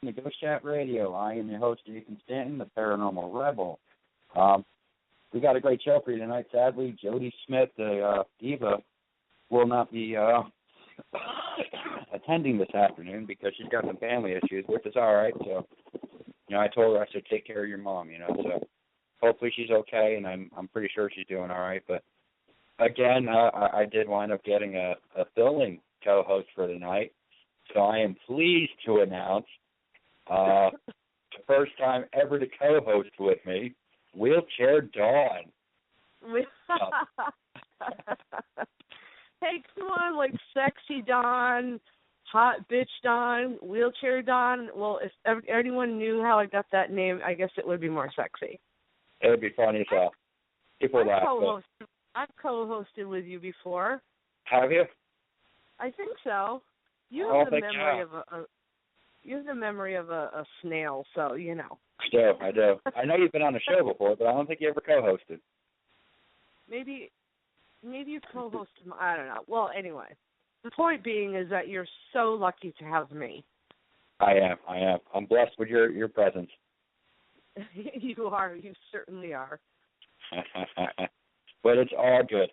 to Ghost Chat Radio. I am your host, Jason Stanton, the Paranormal Rebel. We got a great show for you tonight. Sadly, Jody Smith, the diva, will not be attending this afternoon because she's got some family issues, which is all right. So, I told her I should take care of your mom, so hopefully she's okay, and I'm pretty sure she's doing all right. But, again, I did wind up getting a filling co-host for tonight. So I am pleased to announce the first time ever to co-host with me, Wheelchair Dawn. Hey, come on, like sexy Dawn, hot bitch Dawn, Wheelchair Dawn. Well, if anyone knew how I got that name, I guess it would be more sexy. It would be funny as hell. People laugh. I've co-hosted with you before. Have you? I think so. You have the memory of a snail, so I do. I know you've been on the show before, but I don't think you ever co-hosted. Maybe you co-hosted. I don't know. Well, anyway, the point being is that you're so lucky to have me. I am. I'm blessed with your presence. You are. You certainly are. But it's all good.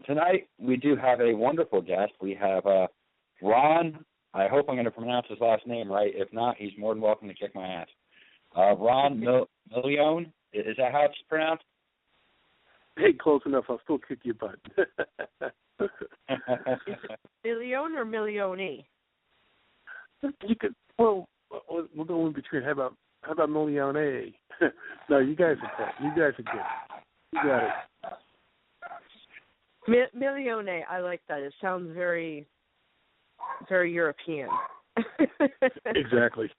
Tonight we do have a wonderful guest. We have Ron. I hope I'm going to pronounce his last name right. If not, he's more than welcome to kick my ass. Ron Milione. Is that how it's pronounced? Hey, close enough. I'll still kick your butt. Is it Milione or Milione? You could. Well, we'll go in between. How about Milione? No, you guys are good. You guys are good. You got it. Milione. I like that. It sounds very, very European. Exactly.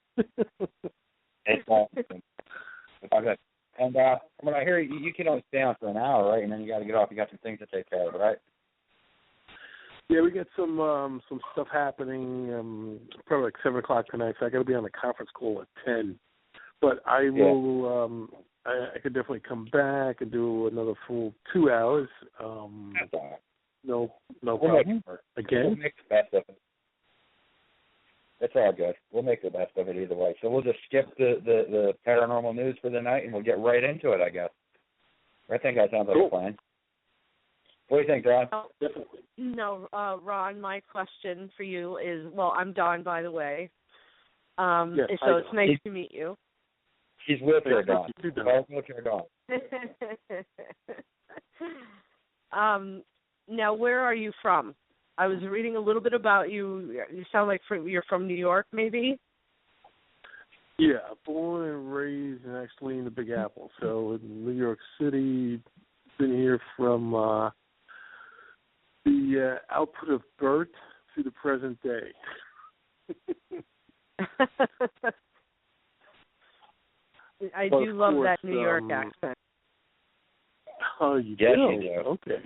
Okay. And from what I hear, you can only stay on for an hour, right? And then you got to get off. You got some things to take care of, right? Yeah, we got some stuff happening. Probably like 7 o'clock tonight. So I got to be on the conference call at 10. But I will. I could definitely come back and do another full 2 hours. No problem. Again, we'll make the best of it. It's all good. We'll make the best of it either way. So we'll just skip the paranormal news for the night, and we'll get right into it, I guess. I think that sounds like a plan. What do you think, Don? No, Ron, my question for you is, well, I'm Dawn, by the way. Yes, so it's nice to meet you. She's Wheelchair Dawn. Wheelchair Dawn. Now, where are you from? I was reading a little bit about you. You sound like you're from New York, maybe? Yeah, born and raised actually in the Big Apple. So in New York City, been here from the output of birth to the present day. I do love that New York accent. Oh, you yes, do? You do. Okay.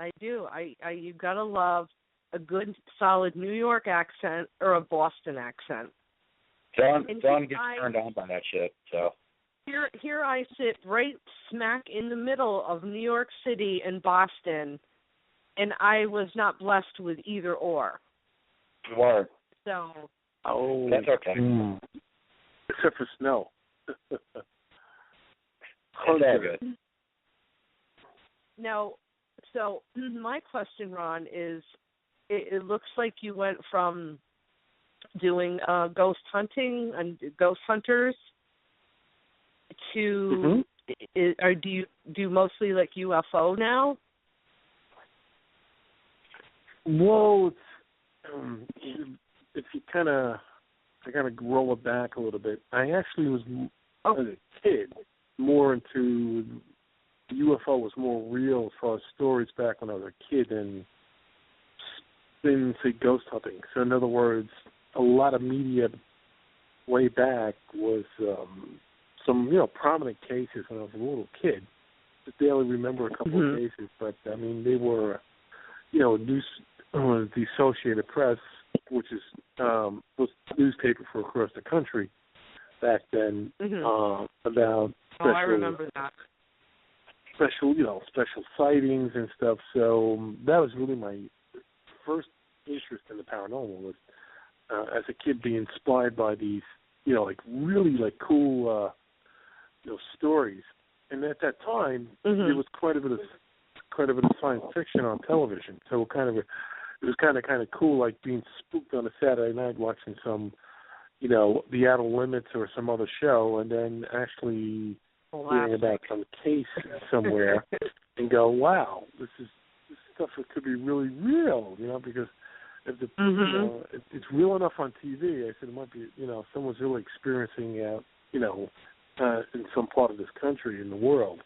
I do. You gotta love a good, solid New York accent or a Boston accent. John gets turned on by that shit. So here I sit right smack in the middle of New York City and Boston, and I was not blessed with either or. Word. So. Oh, that's okay. Except for snow. It's all good. Now. So my question, Ron, is it looks like you went from doing ghost hunting and ghost hunters to, or do you do mostly like UFO now? Well, if you kind of roll it back a little bit, I actually was, as a kid, more into... UFO was more real as far as stories back when I was a kid than, say, ghost hunting. So, in other words, a lot of media way back was some, prominent cases when I was a little kid. I barely remember a couple of cases, but, I mean, they were, the Associated Press, which is was the newspaper for across the country back then, about special... Oh, I remember that. Special sightings and stuff. So that was really my first interest in the paranormal, was as a kid be inspired by these, like really like cool, stories. And at that time, there was quite a bit of science fiction on television. So it was kind of cool, like being spooked on a Saturday night watching some, The Outer Limits or some other show, and then actually hearing about some case somewhere and go, wow, this stuff that could be really real, because if it's real enough on TV, I said it might be, someone's really experiencing, in some part of this country, in the world.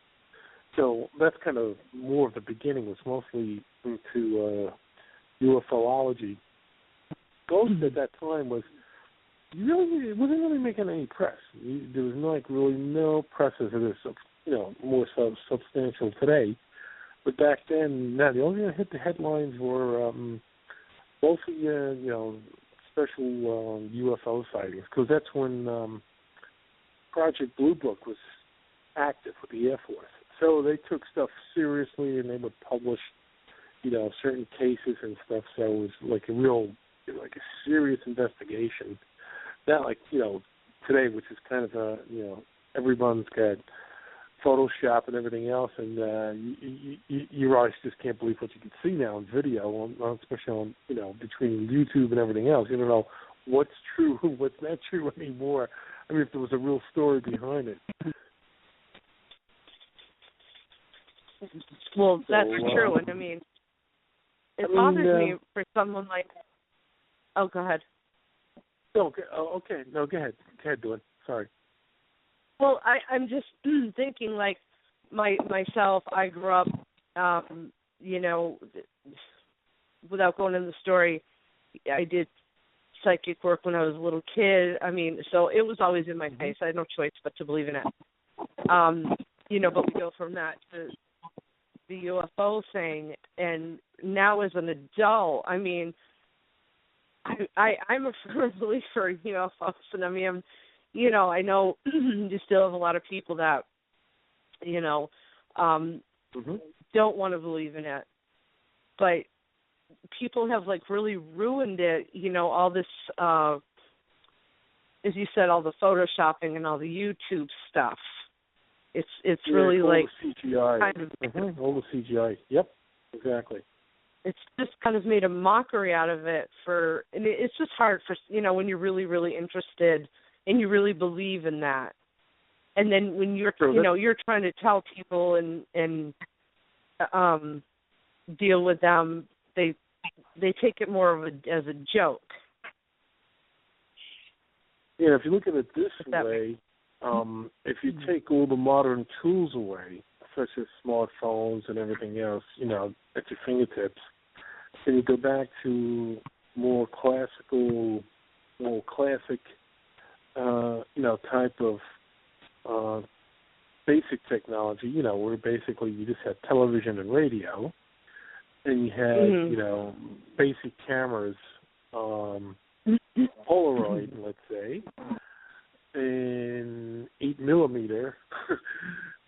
So that's kind of more of the beginning. Was mostly into UFOlogy. Ghost at that time it wasn't really making any press. There was really no press as it is, more substantial today. But back then, the only thing that hit the headlines were mostly, special UFO sightings, because that's when Project Blue Book was active with the Air Force. So they took stuff seriously, and they would publish, certain cases and stuff. So it was like a serious investigation. Not like, today, which is kind of everyone's got Photoshop and everything else, and your eyes just can't believe what you can see now in video, especially on, between YouTube and everything else. You don't know what's true, what's not true anymore. I mean, if there was a real story behind it. Well, that's true, and I mean, it bothers me for someone like. Oh, go ahead. Okay. No, go ahead. Go ahead, Dylan. Sorry. Well, I'm just thinking, like, myself, I grew up, without going into the story, I did psychic work when I was a little kid. I mean, so it was always in my face. I had no choice but to believe in it. But we go from that to the UFO thing, and now as an adult, I mean, I'm a firm believer in UFOs, and I mean, I know you still have a lot of people that, don't want to believe in it, but people have like really ruined it. All this, as you said, all the photoshopping and all the YouTube stuff. It's really like CGI. Kind of, all the CGI. Yep, exactly. It's just kind of made a mockery out of it and it's just hard for, when you're really, really interested and you really believe in that. And then when you're, you're trying to tell people and deal with them, they take it more of as a joke. Yeah, if you look at it this way, if you take all the modern tools away, such as smartphones and everything else, at your fingertips, and you go back to more classic, type of basic technology, where basically you just had television and radio, and you had, basic cameras, Polaroid, let's say, and 8mm,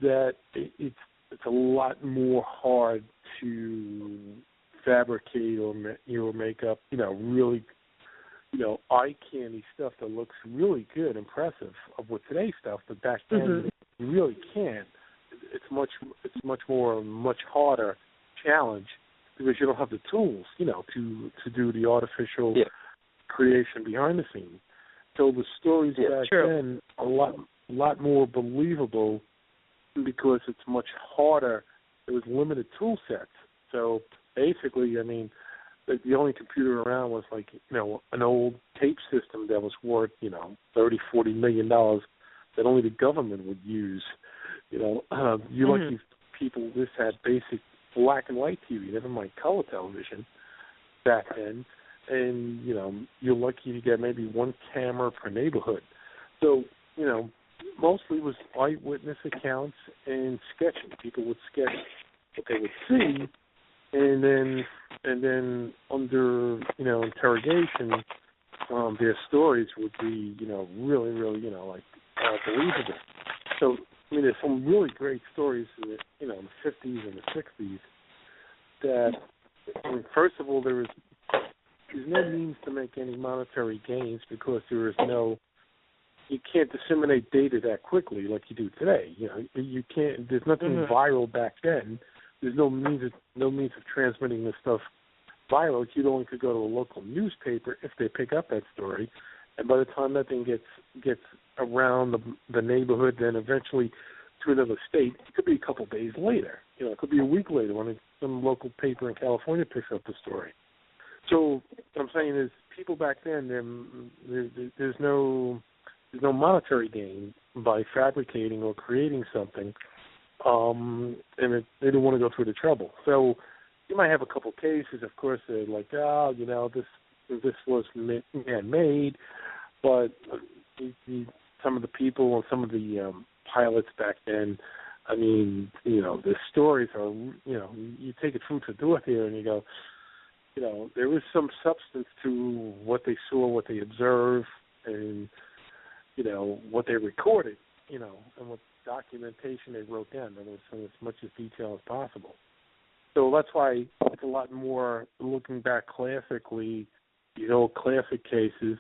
that it's a lot more hard to fabricate or make up, really, eye candy stuff that looks really good, impressive, of what today's stuff. But back then, you really can't. It's much harder challenge because you don't have the tools, to do the artificial creation behind the scenes. So the stories back then are a lot more believable because it's much harder. There was limited tool sets. So basically, I mean, the only computer around was like, an old tape system that was worth, $30-40 million that only the government would use. You lucky people just had basic black and white TV, never mind color television back then. And, you're lucky to get maybe one camera per neighborhood. So, mostly it was eyewitness accounts and sketching. People would sketch what they would see, and then under, interrogation, their stories would be, really, really, believable. So, I mean, there's some really great stories in the, in the 50s and the 60s that, first of all, there was there's no means to make any monetary gains because there is no, you can't disseminate data that quickly like you do today. You know, you can't. There's nothing viral back then. There's no means of transmitting this stuff viral. You'd only could go to a local newspaper if they pick up that story, and by the time that thing gets around the neighborhood, then eventually to another state, it could be a couple days later. You know, it could be a week later when some local paper in California picks up the story. So what I'm saying is, people back then, there's no monetary gain by fabricating or creating something, and they didn't want to go through the trouble. So you might have a couple cases. Of course, they're like, oh, you know, this was man-made, but some of the people and some of the pilots back then, I mean, you know, the stories are, you know, you take it food for thought here, and you go, you know, there is some substance to what they saw, what they observed, and, you know, what they recorded, you know, and what documentation they wrote down. There was as much as detail as possible. So that's why it's a lot more, looking back classically, these old classic cases,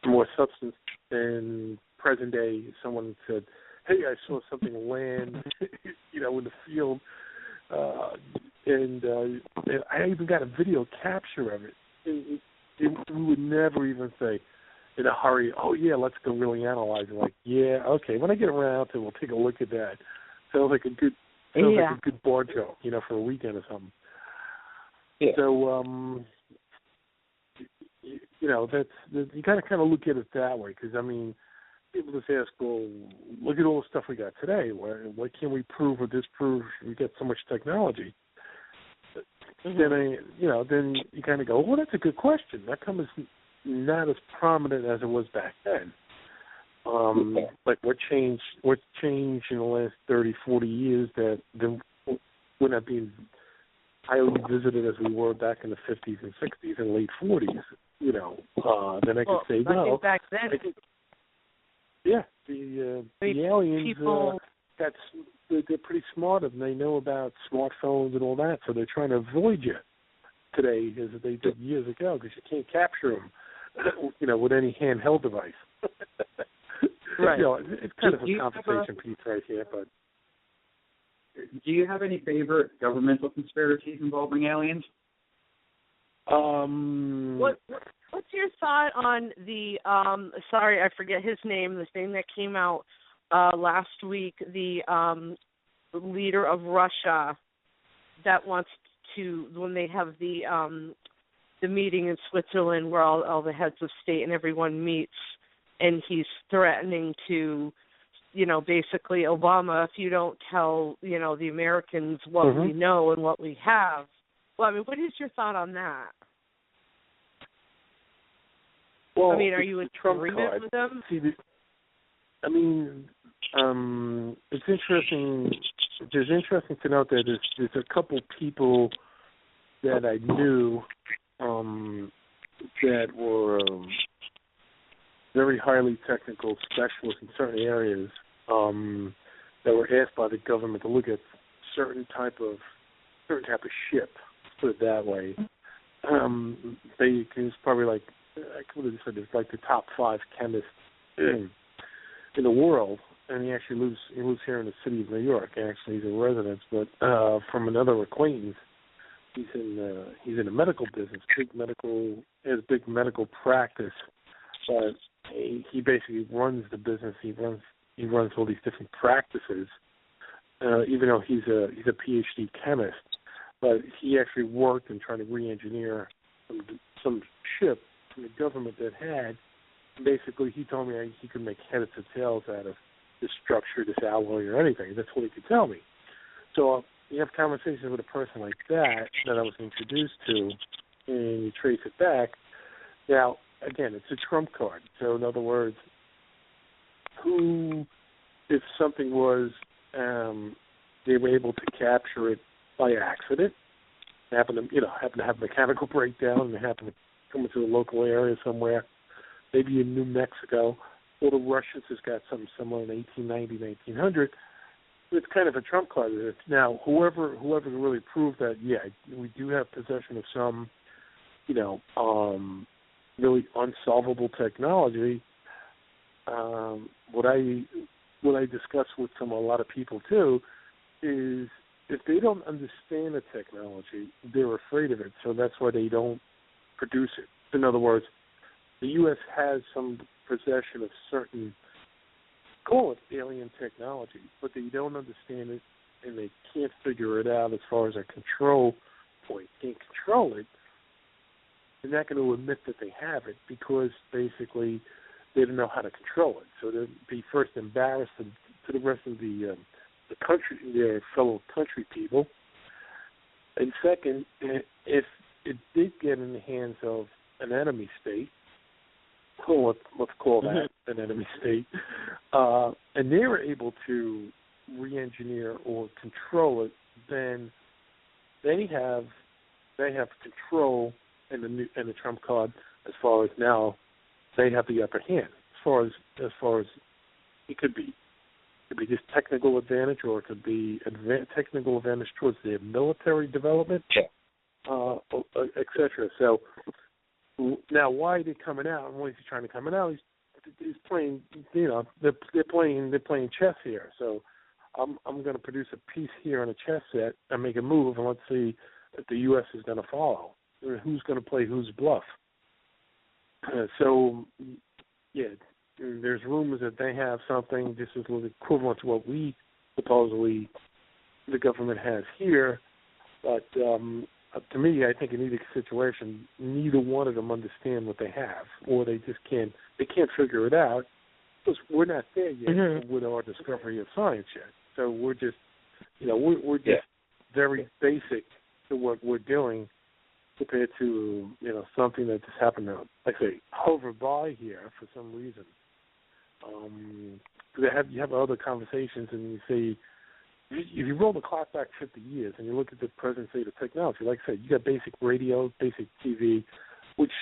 more substance than present day. Someone said, hey, I saw something land, you know, in the field, and I even got a video capture of it. We would never even say in a hurry, oh, yeah, let's go really analyze it. Like, yeah, okay, when I get around to it, we'll take a look at that. Sounds like a good board show, you know, for a weekend or something. Yeah. So, you know, you got to kind of look at it that way, because, I mean, people just ask, well, look at all the stuff we got today. What can we prove or disprove? We get so much technology. Then you kind of go, well, that's a good question. That comes not as prominent as it was back then. Like what changed in the last 30, 40 years that we're not being highly visited as we were back in the 50s and 60s and late 40s, you know. Then I could say, well, I think back then, the aliens, they're pretty smart and they know about smartphones and all that, so they're trying to avoid you today as they did years ago, because you can't capture them, you know, with any handheld device. Right. You know, it's kind of a conversation piece right here, but. Do you have any favorite governmental conspiracies involving aliens? What's your thought on the sorry, I forget his name, the thing that came out last week, the leader of Russia that wants to, when they have the meeting in Switzerland where all the heads of state and everyone meets, and he's threatening to, you know, basically, Obama, if you don't tell, you know, the Americans what we know and what we have. Well, I mean, what is your thought on that? Well, I mean, are you in agreement with them? See, I mean, it's interesting. It's interesting to note that there's a couple people that I knew that were very highly technical specialists in certain areas that were asked by the government to look at certain type of ship. Let's put it that way. It's probably like, I could have said it's like the top 5 chemists in the world, and he actually lives here in the city of New York. Actually, he's a resident, but from another acquaintance, he's in the medical business, has big medical practice, but he basically runs the business. He runs all these different practices, even though he's a PhD chemist. But he actually worked in trying to re-engineer some ship from the government that had. Basically, he told me he could make heads or tails out of this structure, this alloy, or anything. That's what he could tell me. So you have conversations with a person like that I was introduced to, and you trace it back. Now, again, it's a trump card. So, in other words, if something was, they were able to capture it by accident, happen to have a mechanical breakdown, and they happen to come into a local area somewhere, maybe in New Mexico, or the Russians has got something similar in 1890, 1900. It's kind of a trump card. Now, whoever can really prove that, yeah, we do have possession of some really unsolvable technology. What I discuss with a lot of people too is if they don't understand the technology, they're afraid of it, so that's why they don't produce it. In other words, the U.S. has some possession of certain, call it alien technology, but they don't understand it and they can't figure it out as far as a control point. Can't control it. They're not going to admit that they have it because basically they don't know how to control it. So they'll be first embarrassed to the rest of the country, their fellow country people. And second, if it did get in the hands of an enemy state, let's call that an enemy state, and they were able to re-engineer or control it, then they have control and the trump card as far as now they have the upper hand as far as it could be. It could be just technical advantage, or it could be technical advantage towards their military development, etc. So now, why are they coming out? And why is he trying to come out? He's playing. They're playing chess here. So I'm going to produce a piece here on a chess set and make a move, and let's see if the U.S. is going to follow. Who's going to play whose bluff? There's rumors that they have something just as equivalent to what we supposedly the government has here. But to me, I think in either situation, neither one of them understand what they have, or they just can't. They can't figure it out because we're not there yet with our discovery of science yet. So we're just, we're just very basic to what we're doing compared to something that just happened to, like I say, hover by here for some reason. You have other conversations, and you say, if you roll the clock back 50 years and you look at the present state of technology, like I said, you got basic radio, basic TV, which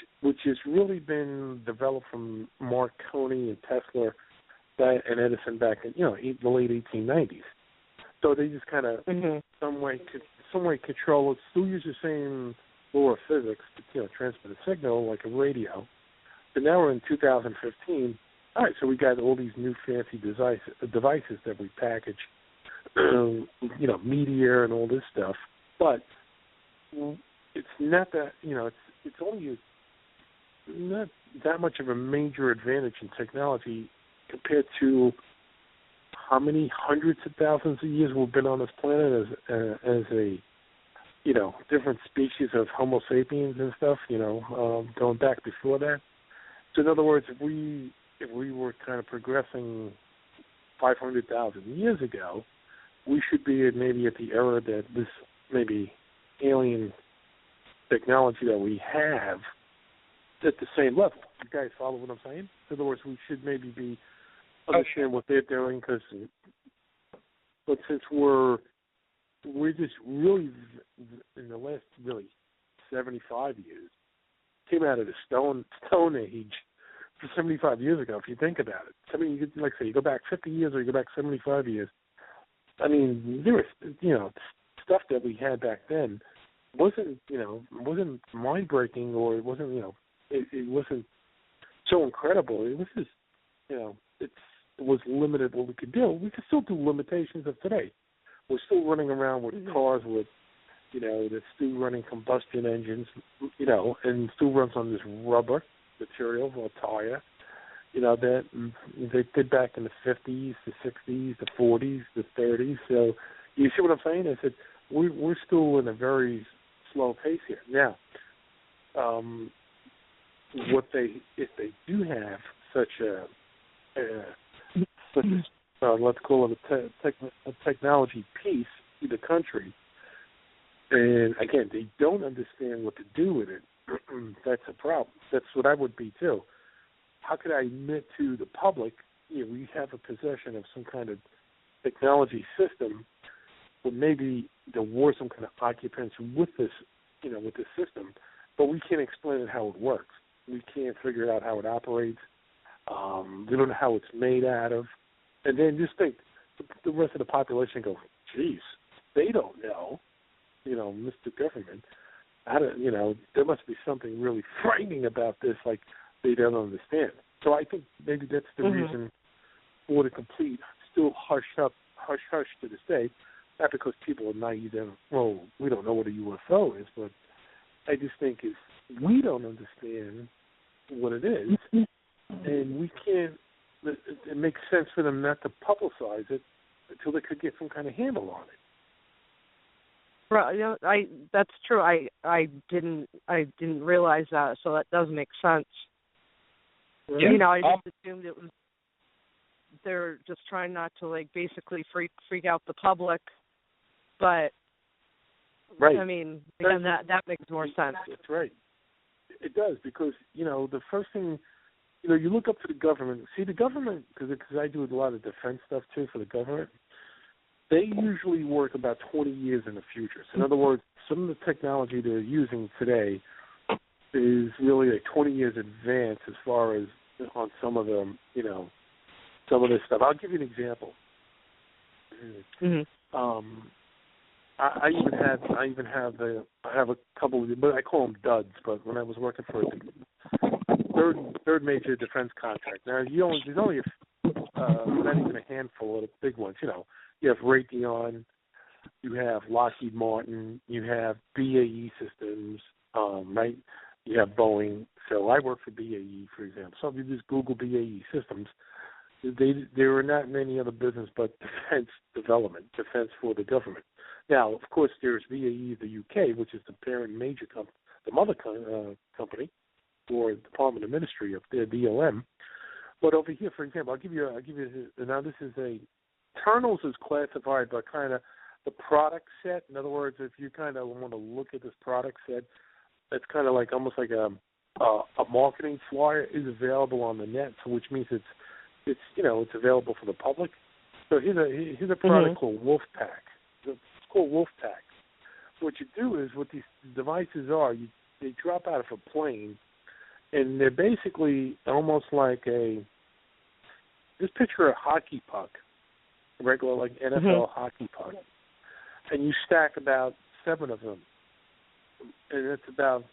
has really been developed from Marconi and Tesla and Edison back in the late 1890s. So they just kind of some way control it. Still use the same law of physics to transmit a signal like a radio. But now we're in 2015. All right, so we got all these new fancy devices that we package, media and all this stuff. But it's not that it's only not that much of a major advantage in technology compared to how many hundreds of thousands of years we've been on this planet as a different species of Homo sapiens and stuff, going back before that. So in other words, if we were kind of progressing 500,000 years ago, we should be maybe at the era that this maybe alien technology that we have at the same level. You guys follow what I'm saying? In other words, we should maybe be understand what they're doing, but since we're just really in the last 75 years came out of the stone age for 75 years ago. If you think about it, I mean, you go back 50 years or you go back 75 years. I mean, there was stuff that we had back then wasn't mind breaking, or it wasn't it wasn't so incredible. It was just it was limited what we could do. We could still do limitations of today. We're still running around with cars with, that's still running combustion engines, and still runs on this rubber material or tire, that they did back in the 50s, the 60s, the 40s, the 30s. So you see what I'm saying? I said we're still in a very slow pace here. Now, if they do have such let's call it a technology piece in the country, and again, they don't understand what to do with it, that's a problem. That's what I would be too. How could I admit to the public, we have a possession of some kind of technology system, but maybe there were some kind of occupants with this, with this system, but we can't explain it how it works. We can't figure out how it operates. We don't know how it's made out of. And then just think, the rest of the population goes, geez, they don't know, Mr. Government. there must be something really frightening about this, like they don't understand. So I think maybe that's the reason for the complete, still hush to this day. Not because people are naive and, well, we don't know what a UFO is, but I just think if we don't understand what it is, and we can't, it makes sense for them not to publicize it until they could get some kind of handle on it. Right, that's true. I didn't realize that, so that does make sense. Yeah. I just assumed it was they're just trying not to basically freak out the public, but right. I mean, again, that makes more sense. That's right. It does, because the first thing you look up to the government. See, the government, because I do a lot of defense stuff too for the government. They usually work about 20 years in the future. So in other words, some of the technology they're using today is really 20 years advanced as far as on some of them, some of this stuff. I'll give you an example. I have a couple of, but I call them duds. But when I was working for a third major defense contract, now there's only not even a handful of the big ones. You have Raytheon, you have Lockheed Martin, you have BAE Systems, right? You have Boeing. So I work for BAE, for example. So if you just Google BAE Systems, there are not many other business but defense development, defense for the government. Now, of course, there's BAE, the UK, which is the parent major company, the mother company for Department of Ministry of their DOM. But over here, for example, I'll give you. Now, this is Eternals is classified by kind of the product set. In other words, if you kind of want to look at this product set, that's kind of almost like a marketing flyer is available on the net, so which means it's available for the public. So here's a product called Wolfpack. It's called Wolfpack. What you do is, what these devices are, they drop out of a plane, and they're basically almost like just picture a hockey puck, regular NFL hockey puck, and you stack about 7 of them, and it's about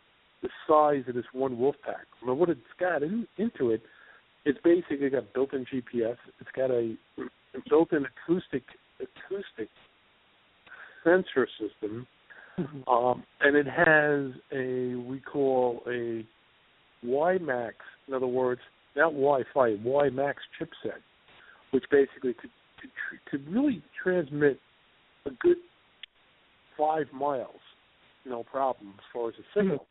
the size of this one Wolfpack. Now, what it's got into it, it's basically got built-in GPS. It's got a built-in acoustic sensor system, and it has we call a WiMAX. In other words, not Wi-Fi, WiMAX chipset, which basically could really transmit a good 5 miles, no problem as far as a signal.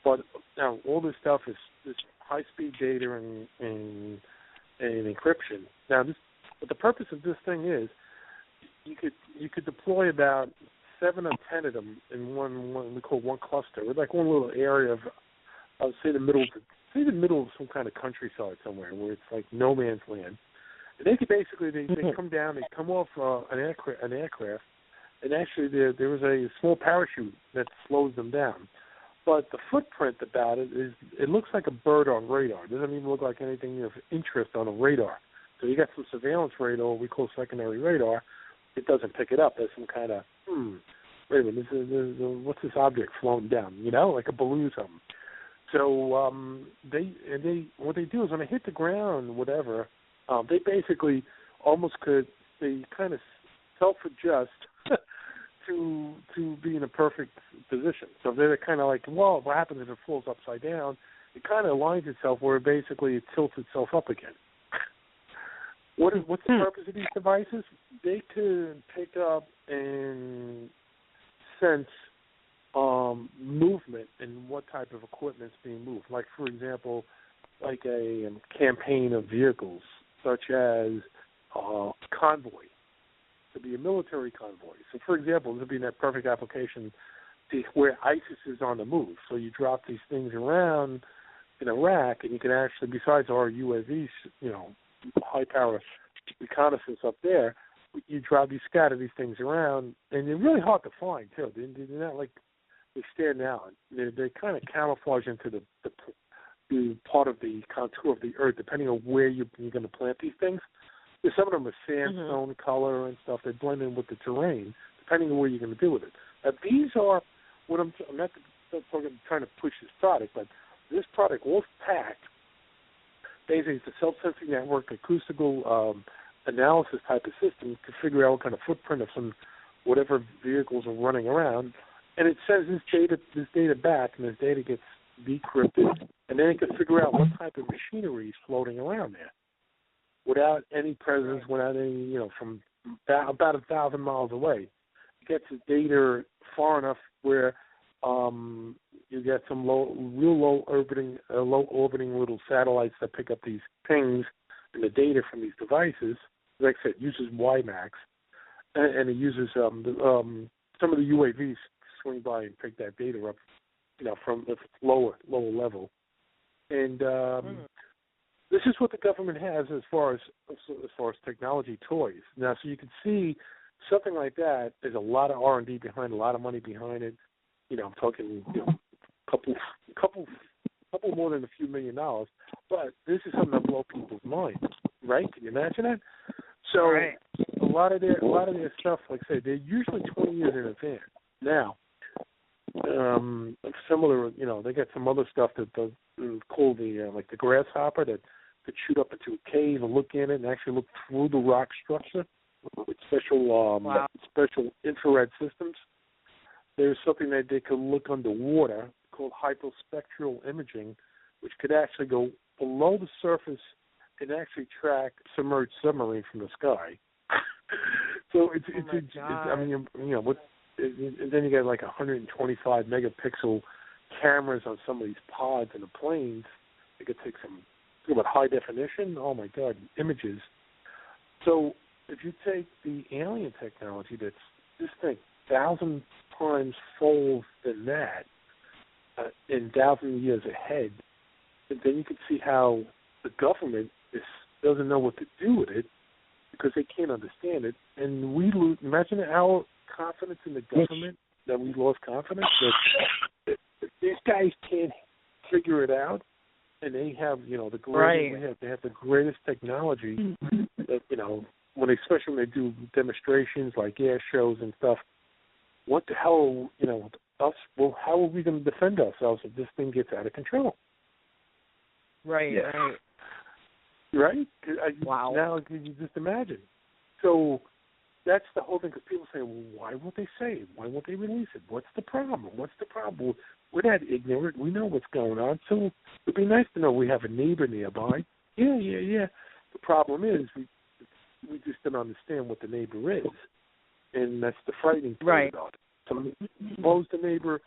But now all this stuff is this high-speed data and encryption. Now, what the purpose of this thing is, you could deploy about 7 or 10 of them in one we call one cluster, with one little area of, I would say the middle of some kind of countryside somewhere where it's like no man's land. And they could basically they come down, they come off an aircraft, and actually there is a small parachute that slows them down. But the footprint about it is, it looks like a bird on radar. It doesn't even look like anything of interest on a radar. So you got some surveillance radar, we call secondary radar. It doesn't pick it up. There's some kind of, wait a minute, what's this object floating down? Like a balloon or something. So what they do is when they hit the ground, whatever, they basically they kind of self-adjust to be in a perfect position. So they're kind of like, well, what happens if it falls upside down? It kind of aligns itself where basically it tilts itself up again. What's the purpose of these devices? They could pick up and sense movement and what type of equipment is being moved. Like, for example, like a campaign of vehicles, such as convoy. To be a military convoy. So, for example, this would be that perfect application where ISIS is on the move. So you drop these things around in Iraq, and you can actually, besides our UAVs, high-power reconnaissance up there, you scatter these things around, and they're really hard to find, too. They're not like they stand out. They kind of camouflage into the part of the contour of the earth, depending on where you're going to plant these things. Some of them are sandstone color and stuff. They blend in with the terrain, depending on what you're going to do with it. Now, these are what I'm not trying to push this product, but this product was packed. Basically, it's a self-sensing network, acoustical analysis type of system to figure out what kind of footprint of some whatever vehicles are running around, and it sends this data back, and this data gets decrypted, and then it can figure out what type of machinery is floating around there, without any presence, without any, from about 1,000 miles away. It gets the data far enough where you get some low orbiting little satellites that pick up these pings and the data from these devices. Like I said, it uses WiMAX, and it uses some of the UAVs swing by and pick that data up, from the lower level. And this is what the government has as far as technology toys. Now, so you can see something like that. There's a lot of R&D behind, a lot of money behind it. I'm talking, couple more than a few $1 million. But this is something that blows people's minds, right? Can you imagine that? So a lot of their stuff, like I say, they're usually 20 years in advance. Now, similar, they got some other stuff that called like the grasshopper that could shoot up into a cave and look in it and actually look through the rock structure with special infrared systems. There's something that they could look underwater called hyperspectral imaging, which could actually go below the surface and actually track submerged submarine from the sky. So it's I mean, and then you got like 125 megapixel cameras on some of these pods in the planes. They could take some about high definition. Oh my God, images. So if you take the alien technology, that's this thing 1,000 times fold than that, in 1,000 years ahead, and then you can see how the government doesn't know what to do with it because they can't understand it. And we imagine our confidence in the government, that we lost confidence, that these guys can't figure it out, and they have, the greatest, they have the greatest technology that, especially when they do demonstrations like air shows and stuff. What the hell, how are we going to defend ourselves if this thing gets out of control? Right. Right? Wow. Now, can you just imagine? So that's the whole thing, because people say, well, why won't they say it? Why won't they release it? What's the problem? We're not ignorant. We know what's going on. So it'd be nice to know we have a neighbor nearby. Yeah. The problem is we just don't understand what the neighbor is. And that's the frightening part about it. So suppose the neighbor,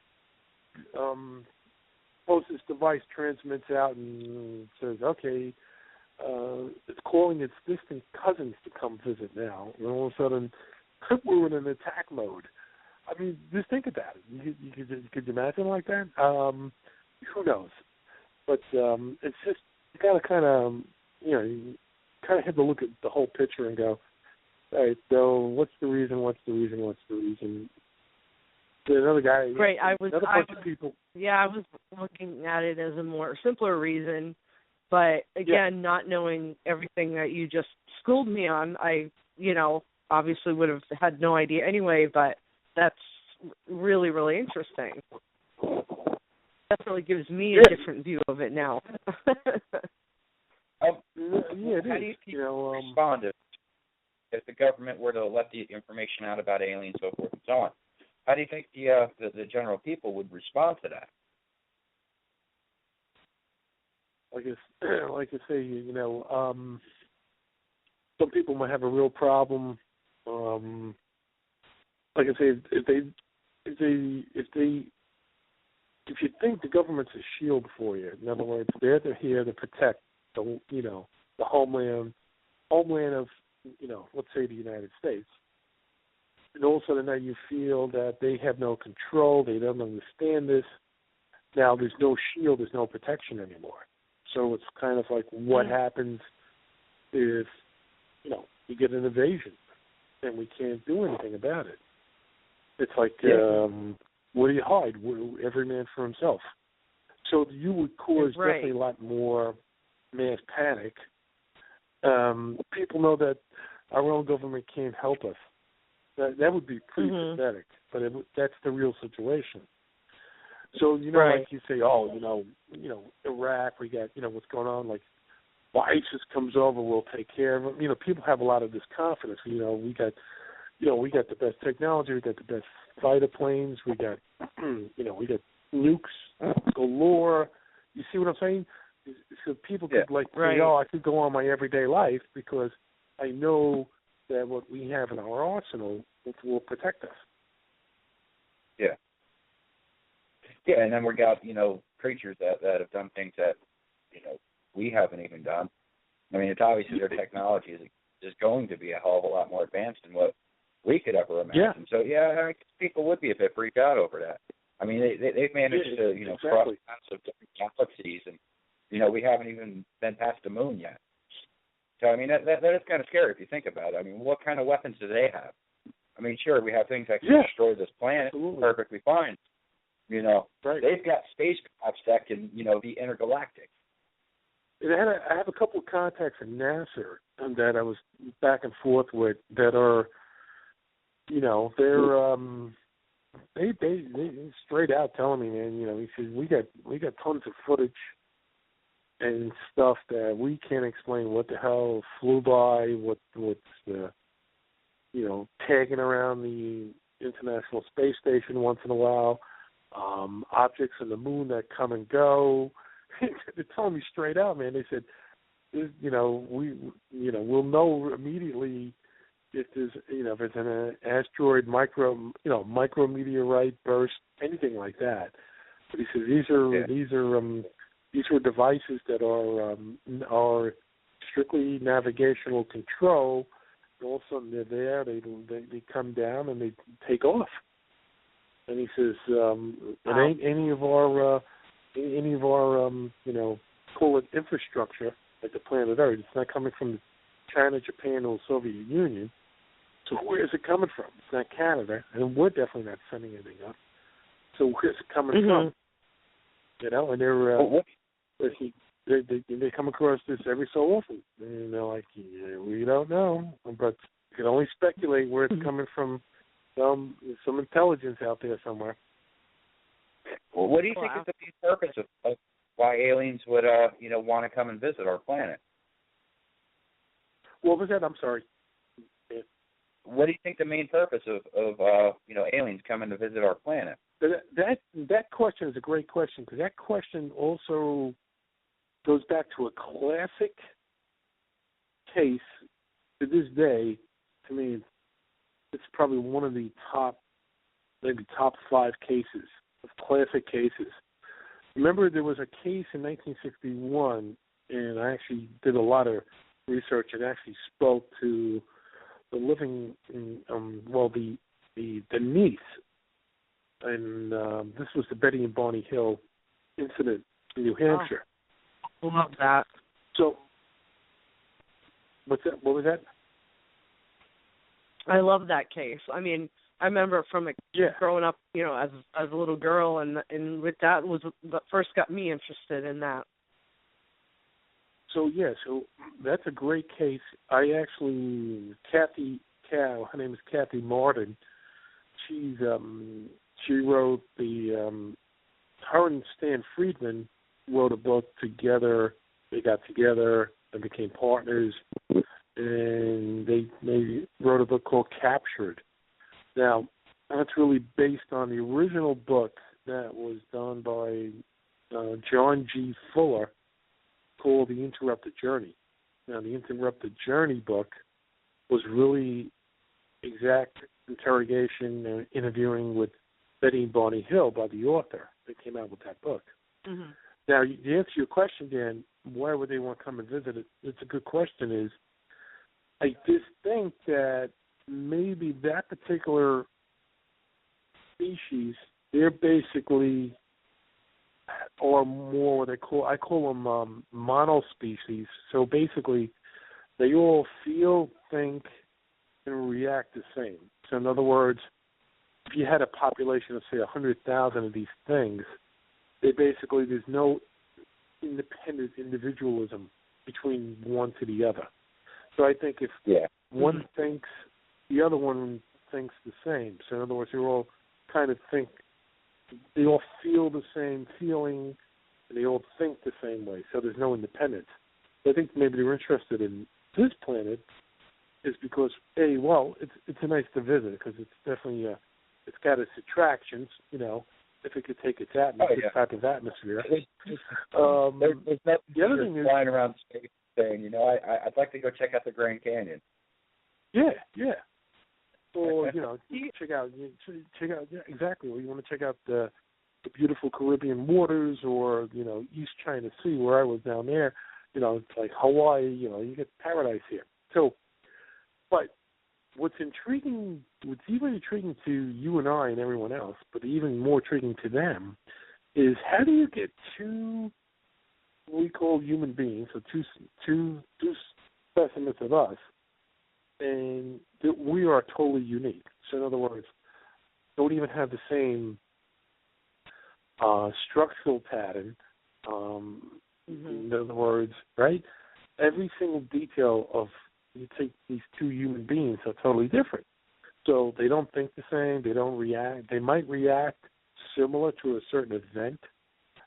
suppose this device transmits out and says, okay, it's calling its distant cousins to come visit now. And all of a sudden, we're in an attack mode. I mean, just think about it. You could imagine like that? Who knows? But it's just, you got to kind of, you kind of have to look at the whole picture and go, all right, so what's the reason? There's another guy. Right, another bunch of people. Yeah, I was looking at it as a more simpler reason, but again, not knowing everything that you just schooled me on, I, obviously would have had no idea anyway, but that's really, really interesting. Definitely gives me a different view of it now. It is. How do you think respond if the government were to let the information out about aliens, so forth and so on? How do you think the general people would respond to that? Like I say, some people might have a real problem. Like I say, if you think the government's a shield for you, in other words, they're here to protect the homeland of, let's say the United States. And all of a sudden now you feel that they have no control, they don't understand this. Now there's no shield, there's no protection anymore. So it's kind of like what happens if, you get an invasion and we can't do anything about it. It's like, where do you hide? Every man for himself. So you would cause definitely a lot more mass panic. People know that our own government can't help us. That would be pretty pathetic, but that's the real situation. So, Right. like you say, Iraq, we got, what's going on, like, well, ISIS comes over, we'll take care of them. People have a lot of this confidence. We got the best technology, we got the best fighter planes, we got, we got nukes galore. You see what I'm saying? So people could say, I could go on my everyday life because I know that what we have in our arsenal will protect us. Yeah. Yeah, and then we got, creatures that have done things that, we haven't even done. I mean, it's obviously their technology is going to be a hell of a lot more advanced than what we could ever imagine. Yeah. So, I guess people would be a bit freaked out over that. I mean, they've managed to, cross paths of different galaxies, and, we haven't even been past the moon yet. So, I mean, that is kind of scary if you think about it. I mean, what kind of weapons do they have? I mean, sure, we have things that can destroy this planet. Absolutely. Perfectly fine. Right. They've got spacecrafts that can, be intergalactic. And I have a couple of contacts at NASA that I was back and forth with that are, they straight out telling me, man, he says we got tons of footage and stuff that we can't explain what the hell flew by, what's tagging around the International Space Station once in a while, objects on the moon that come and go. They're telling me straight out, man. They said, we'll know immediately if there's, if it's an asteroid, micrometeorite burst, anything like that. But he says these are devices that are strictly navigational control. All of a sudden they're there. They come down and they take off. And he says, it ain't any of our call it infrastructure like the planet Earth. It's not coming from China, Japan, or the Soviet Union. So where is it coming from? It's not Canada, and we're definitely not sending anything up. So where's it coming from? And they come across this every so often. And they're like, we don't know, but you can only speculate where it's coming from. Some intelligence out there somewhere. Well, what do you think is the main purpose of why aliens would, want to come and visit our planet? What was that? I'm sorry. What do you think the main purpose of aliens coming to visit our planet? That question is a great question, because that question also goes back to a classic case to this day. To me, it's probably one of the top 5 cases of classic cases. Remember, there was a case in 1961, and I actually did a lot of research and actually spoke to the living, the niece, and this was the Betty and Barney Hill incident in New Hampshire. Oh, love that. So, what's that? What was that? I love that case. I mean, I remember from growing up, as a little girl, and with that was what first got me interested in that. So that's a great case. I actually, her name is Kathy Martin. She wrote her and Stan Friedman wrote a book together. They got together and became partners, and they wrote a book called Captured. Now, that's really based on the original book that was done by John G. Fuller, called The Interrupted Journey. Now, the Interrupted Journey book was really exact interrogation and interviewing with Betty and Barney Hill by the author that came out with that book. Mm-hmm. Now, to answer your question, Dan, why would they want to come and visit it? It's a good question. Is I just think that maybe that particular species, they're basically, or more what I call them monospecies. So basically, they all feel, think, and react the same. So in other words, if you had a population of, say, 100,000 of these things, there's no independent individualism between one to the other. So I think if one thinks, the other one thinks the same. So in other words, they all kind of think they all feel the same feeling, and they all think the same way. So there's no independence. I think maybe they're interested in this planet is because it's a nice to visit because it's definitely it's got its attractions, if it could take its atmosphere, type of atmosphere. There's nothing the other thing is flying around space saying, I'd like to go check out the Grand Canyon. Yeah. Or check out exactly. Or you want to check out the beautiful Caribbean waters, or East China Sea, where I was down there. It's like Hawaii. You get paradise here. So, but what's even intriguing to you and I and everyone else, but even more intriguing to them, is how do you get two what we call human beings, so two specimens of us, and that we are totally unique. So in other words, don't even have the same structural pattern. In other words, right? Every single detail of you take these two human beings are totally different. So they don't think the same. They don't react. They might react similar to a certain event,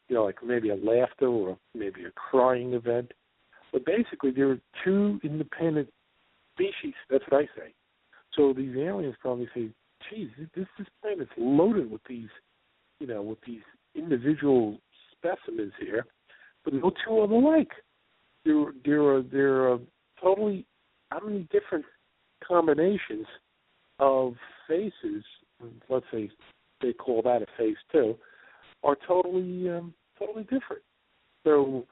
like maybe a laughter or maybe a crying event. But basically, there are two independent species. That's what I say. So these aliens probably say, "Geez, this planet's loaded with these, with these individual specimens here, but no two are alike. There are totally how many different combinations of faces? Let's say they call that a face too, are totally different. So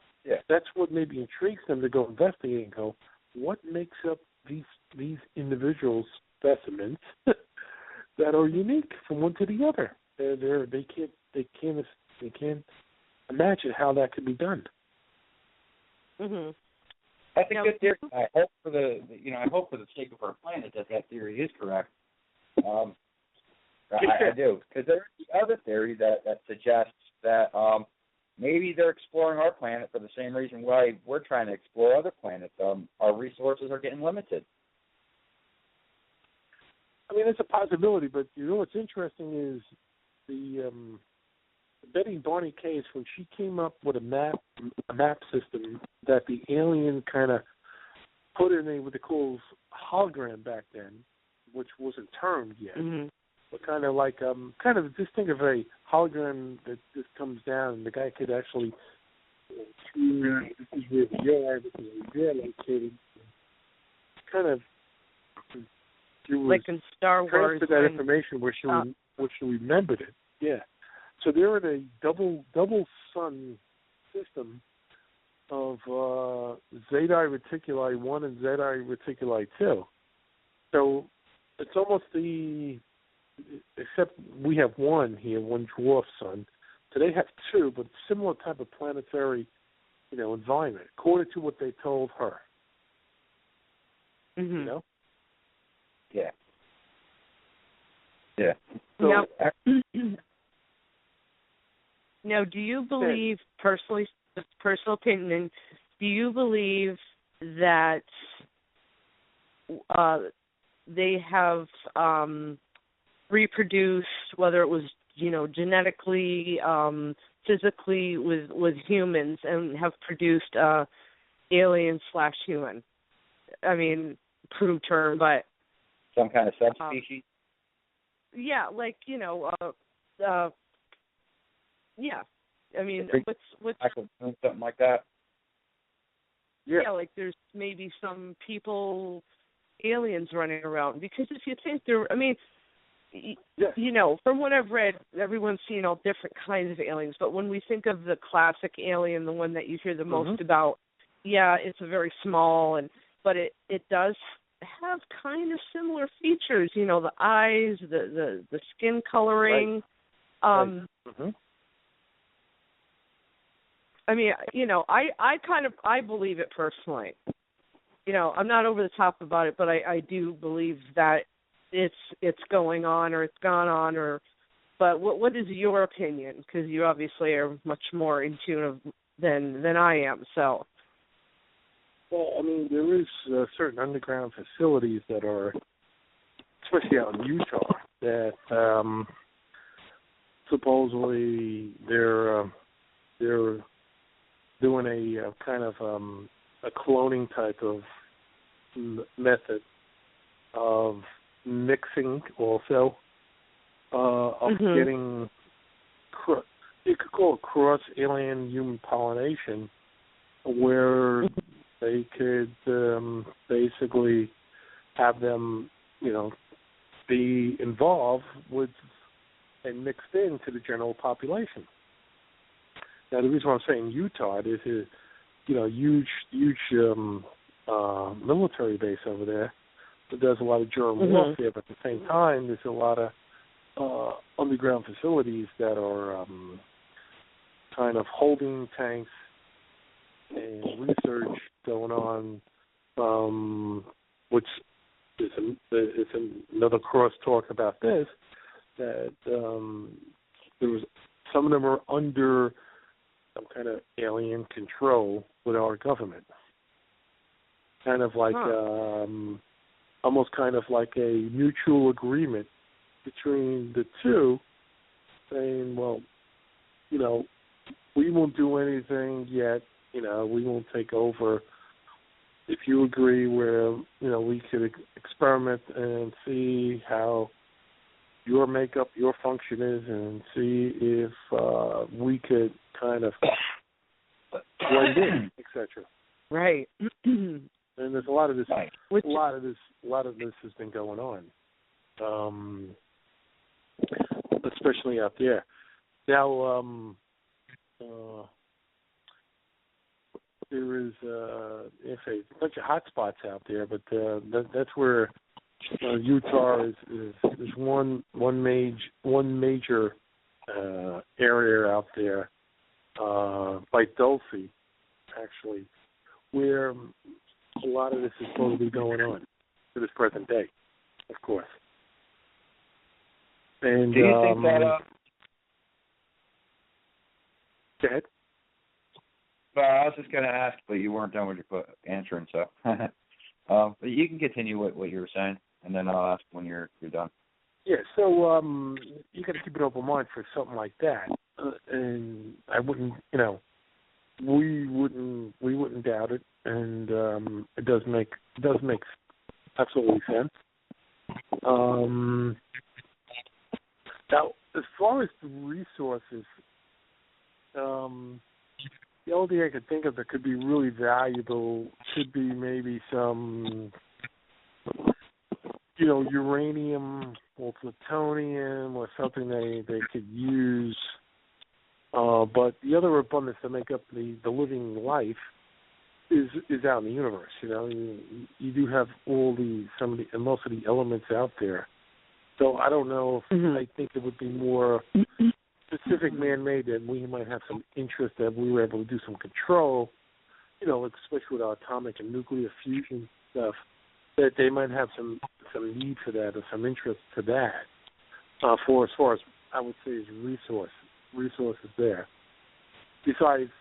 that's what maybe intrigues them to go investigate and go, what makes up these individual specimens that are unique from one to the other? They can't imagine how that could be done. Mhm. That's a good theory. I hope for the sake of our planet that theory is correct. I do, because there's the other theory that suggests that maybe they're exploring our planet for the same reason why we're trying to explore other planets. Our resources are getting limited. I mean, it's a possibility, but what's interesting is the Betty Barney case, when she came up with a map system that the alien kind of put in what they call hologram back then, which wasn't termed yet, but kind of like just think of a hologram that just comes down and the guy could actually, this is where we are, this is where we're located. Kind of, like in Star Wars, that information where she remembered it. Yeah. So they're in a double sun system of Zeti Reticuli 1 and Zeti Reticuli 2. So it's almost except we have one here, one dwarf sun. So they have two, but similar type of planetary, environment, according to what they told her. Mm-hmm. Yeah. Yeah. So, now, do you believe, personal opinion, do you believe that they have reproduced, whether it was, genetically, physically with humans, and have produced alien/human? I mean, crude term, but some kind of subspecies? Yeah, like, yeah. I mean, what's something like that? Yeah, like there's maybe some people, aliens running around. Because if you think from what I've read, everyone's seen all different kinds of aliens. But when we think of the classic alien, the one that you hear the most about, it's a very small, but it does have kind of similar features. The eyes, the skin coloring. Right. I mean, I believe it personally. I'm not over the top about it, but I do believe that it's going on, or it's gone on, but what is your opinion? Because you obviously are much more in tune than I am. So. Well, I mean, there is certain underground facilities that are, especially out in Utah, that supposedly they're doing a kind of a cloning type of method of mixing also of getting, you could call it cross-alien human pollination, where they could basically have them, be involved with and mixed into the general population. Now, the reason why I'm saying Utah, there's a huge military base over there that does a lot of germ warfare, but at the same time, there's a lot of underground facilities that are kind of holding tanks and research going on, which is another crosstalk about this, that there was some of them are under some kind of alien control with our government. Kind of like almost kind of like a mutual agreement between the two, saying, well, we won't do anything yet, we won't take over. If you agree where, we could experiment and see how your makeup, your function is, and see if we could kind of blend in, etc. Right. And there's a lot of this. Right. A lot of this has been going on, especially out there. Now, there is a bunch of hot spots out there, but that's where Utah is one major area out there by Dulce, actually, where a lot of this is supposed to be going on to this present day, of course. And do you think that? Go ahead. Well, I was just going to ask, but you weren't done with your answering, so. But you can continue what you were saying, and then I'll ask when you're done. Yeah, so you got to keep an open mind for something like that, and I wouldn't, we wouldn't doubt it, and it does make absolutely sense. Now, as far as the resources, the only thing I could think of that could be really valuable could be maybe some, uranium or plutonium or something they could use. But the other abundance that make up the living life is out in the universe. You do have most of the elements out there. So I don't know if I think it would be more specific man-made that we might have some interest that we were able to do some control, especially with our atomic and nuclear fusion stuff, that they might have some need for that or some interest to that. For as far as I would say is resources there. Besides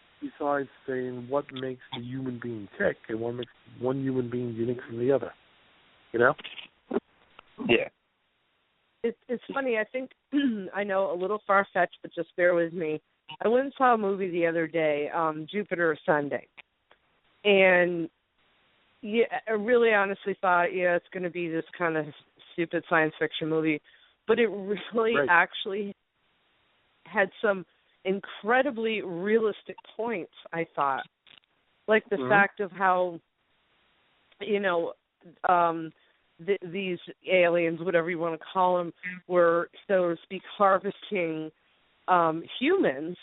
saying what makes the human being tick and what makes one human being unique from the other, Yeah. It's funny. I think I know a little far-fetched, but just bear with me. I went and saw a movie the other day, Jupiter Ascending, and I really honestly thought, it's going to be this kind of stupid science fiction movie, but it really actually had some incredibly realistic points, I thought, like the fact of how, these aliens, whatever you want to call them, were, so to speak, harvesting humans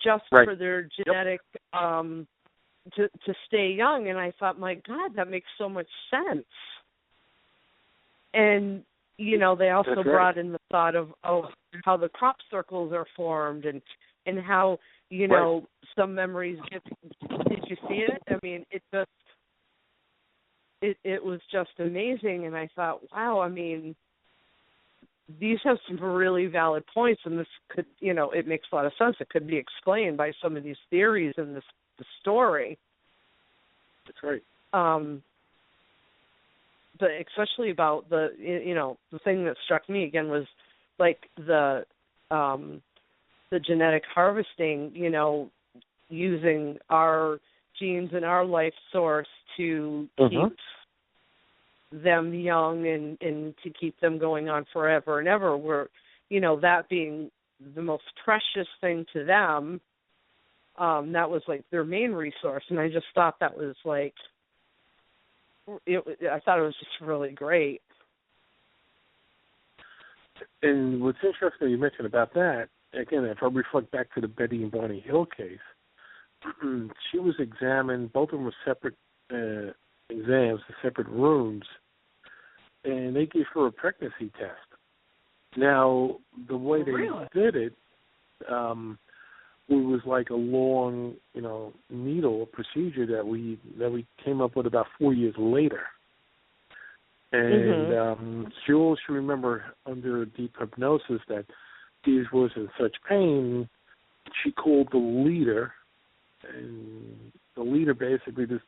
just for their genetic to stay young. And I thought, my God, that makes so much sense. And they also brought in the thought of how the crop circles are formed and how some memories get. Did you see it? I mean, it just. It was just amazing, and I thought, wow, I mean, these have some really valid points, and this could, it makes a lot of sense. It could be explained by some of these theories in the story. That's right. But especially about the thing that struck me again was like the the genetic harvesting, using our genes and our life source to keep them young and to keep them going on forever and ever. We're, that being the most precious thing to them, that was like their main resource. And I just thought that was like, I thought it was just really great. And what's interesting you mentioned about that, again, if I reflect back to the Betty and Barney Hill case, she was examined, both of them were separate exams, separate rooms, and they gave her a pregnancy test. Now, the way they did it, it was like a long, needle procedure that we came up with about 4 years later. And she remember under deep hypnosis that Dee was in such pain. She called the leader, and the leader basically just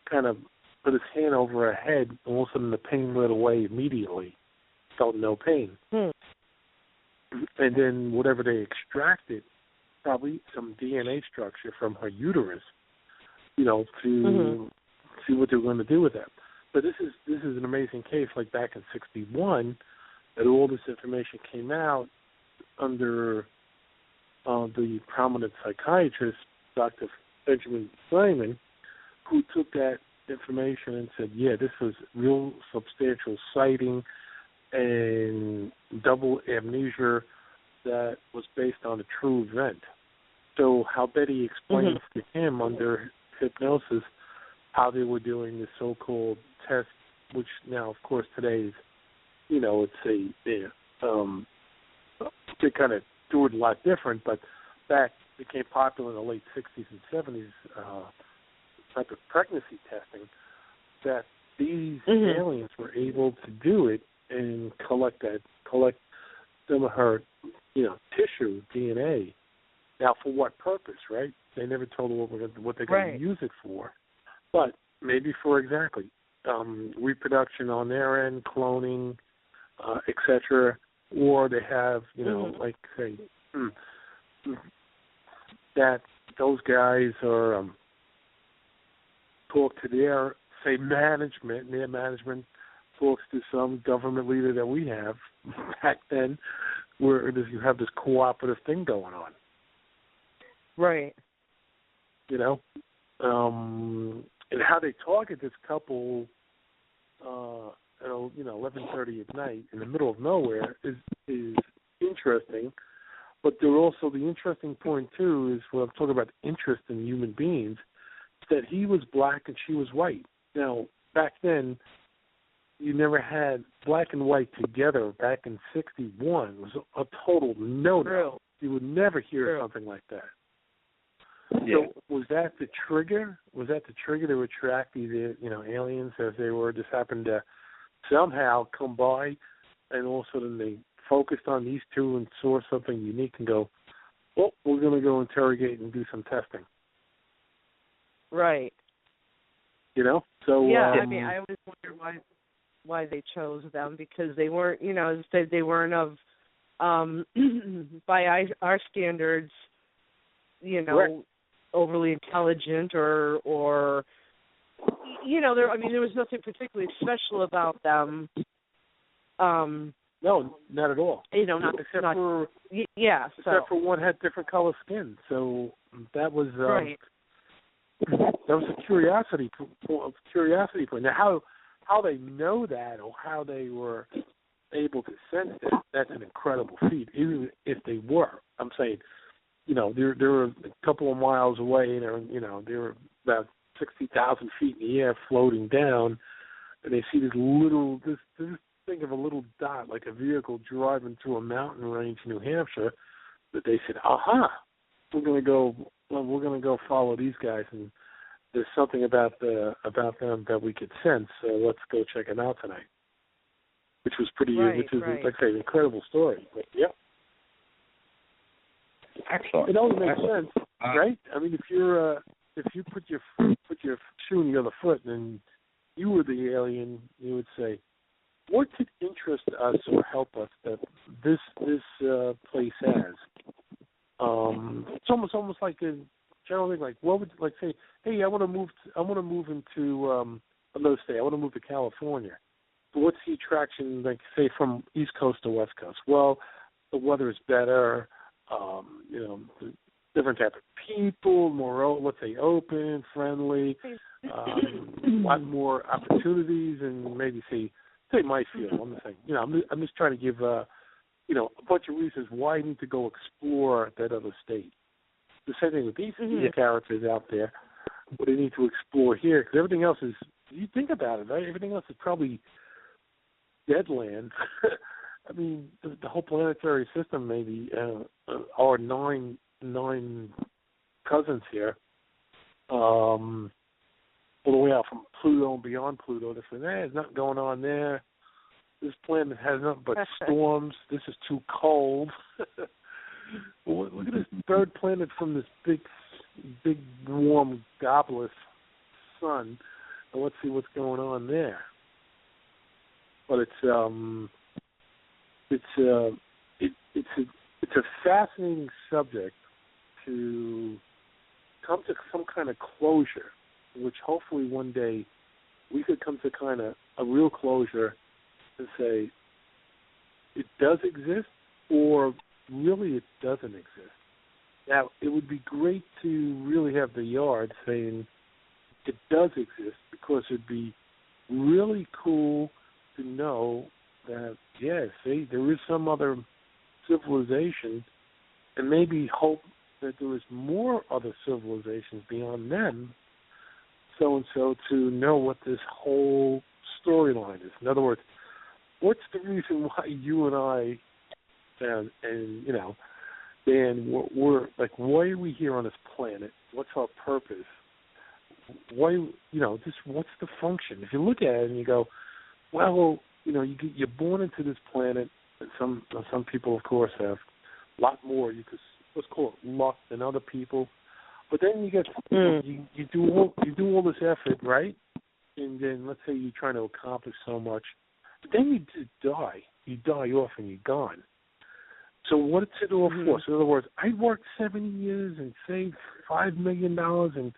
kind of put his hand over her head, and all of a sudden the pain went away immediately. Felt no pain. And then whatever they extracted, probably some DNA structure from her uterus, to see what they were going to do with that. But this is an amazing case. Like back in '61, that all this information came out under the prominent psychiatrist, Dr. Benjamin Simon, who took that information and said, yeah, this was real substantial sighting and double amnesia that was based on a true event. So how Betty explains to him under hypnosis how they were doing the so-called test, which now, of course, today is, it's they kind of do it a lot different, but back became popular in the late 60s and 70s, type of pregnancy testing, that these aliens were able to do it and collect some of her, tissue, DNA. Now, for what purpose, right? They never told her what they're going to use it for, but maybe for exactly reproduction on their end, cloning, etc. Or they have, like say, that those guys are talk to their management, and their management talks to some government leader that we have back then, where you have this cooperative thing going on. Right. And how they target this couple at 11:30 at night in the middle of nowhere is interesting. But there also the interesting point too is when I'm talking about interest in human beings, that he was black and she was white. Now back then, you never had black and white together. Back in '61, it was a total no-no. You would never hear something like that. Yeah. So was that the trigger? Was that the trigger to attract these, aliens as they were just happened to somehow come by, and all of a sudden they focused on these two and saw something unique and go, well, we're going to go interrogate and do some testing. Right. So yeah. I mean, I always wonder why they chose them, because they weren't, as I said, they weren't of by our standards, overly intelligent or there was nothing particularly special about them. No, not at all. Except for one had different color skin. So that was that was a curiosity point. Now how they know that, or how they were able to sense that, that's an incredible feat. Even if they were, I'm saying, they were a couple of miles away. They were about 60,000 feet in the air, floating down, and they see this think of a little dot, like a vehicle driving through a mountain range in New Hampshire. That they said, "Aha, we're going to go follow these guys, and there's something about them that we could sense. So let's go check them out tonight." Which was pretty, like I say, an incredible story. But yeah. Excellent. It only makes sense, right? I mean, if you put your shoe on the other foot and you were the alien, you would say, what could interest us or help us that this place has? It's almost like a general thing. Like, what would, like, say, hey, I want to move into another state. I want to move to California. But what's the attraction, like, say, from East Coast to West Coast? Well, the weather is better. Different type of people, more, let's say, open, friendly, a lot more opportunities, and maybe say my field. I'm just saying, I'm just trying to give a bunch of reasons why I need to go explore that other state. The same thing with these characters out there, what they need to explore here, because everything else is, you think about it, right? Everything else is probably dead land. I mean, the whole planetary system, maybe, our nine cousins here, all the way out from Pluto and beyond Pluto. They say, there's nothing going on there. This planet has nothing but storms. This is too cold. Look at this third planet from this big warm gobless sun, and let's see what's going on there. But it's a fascinating subject to come to some kind of closure, which hopefully one day we could come to kind of a real closure and say it does exist or really it doesn't exist. Now, it would be great to really have the yard saying it does exist, because it would be really cool to know that, there is some other civilization, and maybe hope that there is more other civilizations beyond them, so to know what this whole storyline is. In other words, what's the reason why you and I, and Dan, we're like, why are we here on this planet? What's our purpose? Why, just what's the function? If you look at it and you go, well, you're born into this planet, and some people, of course, have a lot more, let's call it luck, than other people. But then you get, you do all this effort, right? And then let's say you're trying to accomplish so much, but then you die. You die off and you're gone. So what's it all for? So in other words, I worked 7 years and saved $5 million and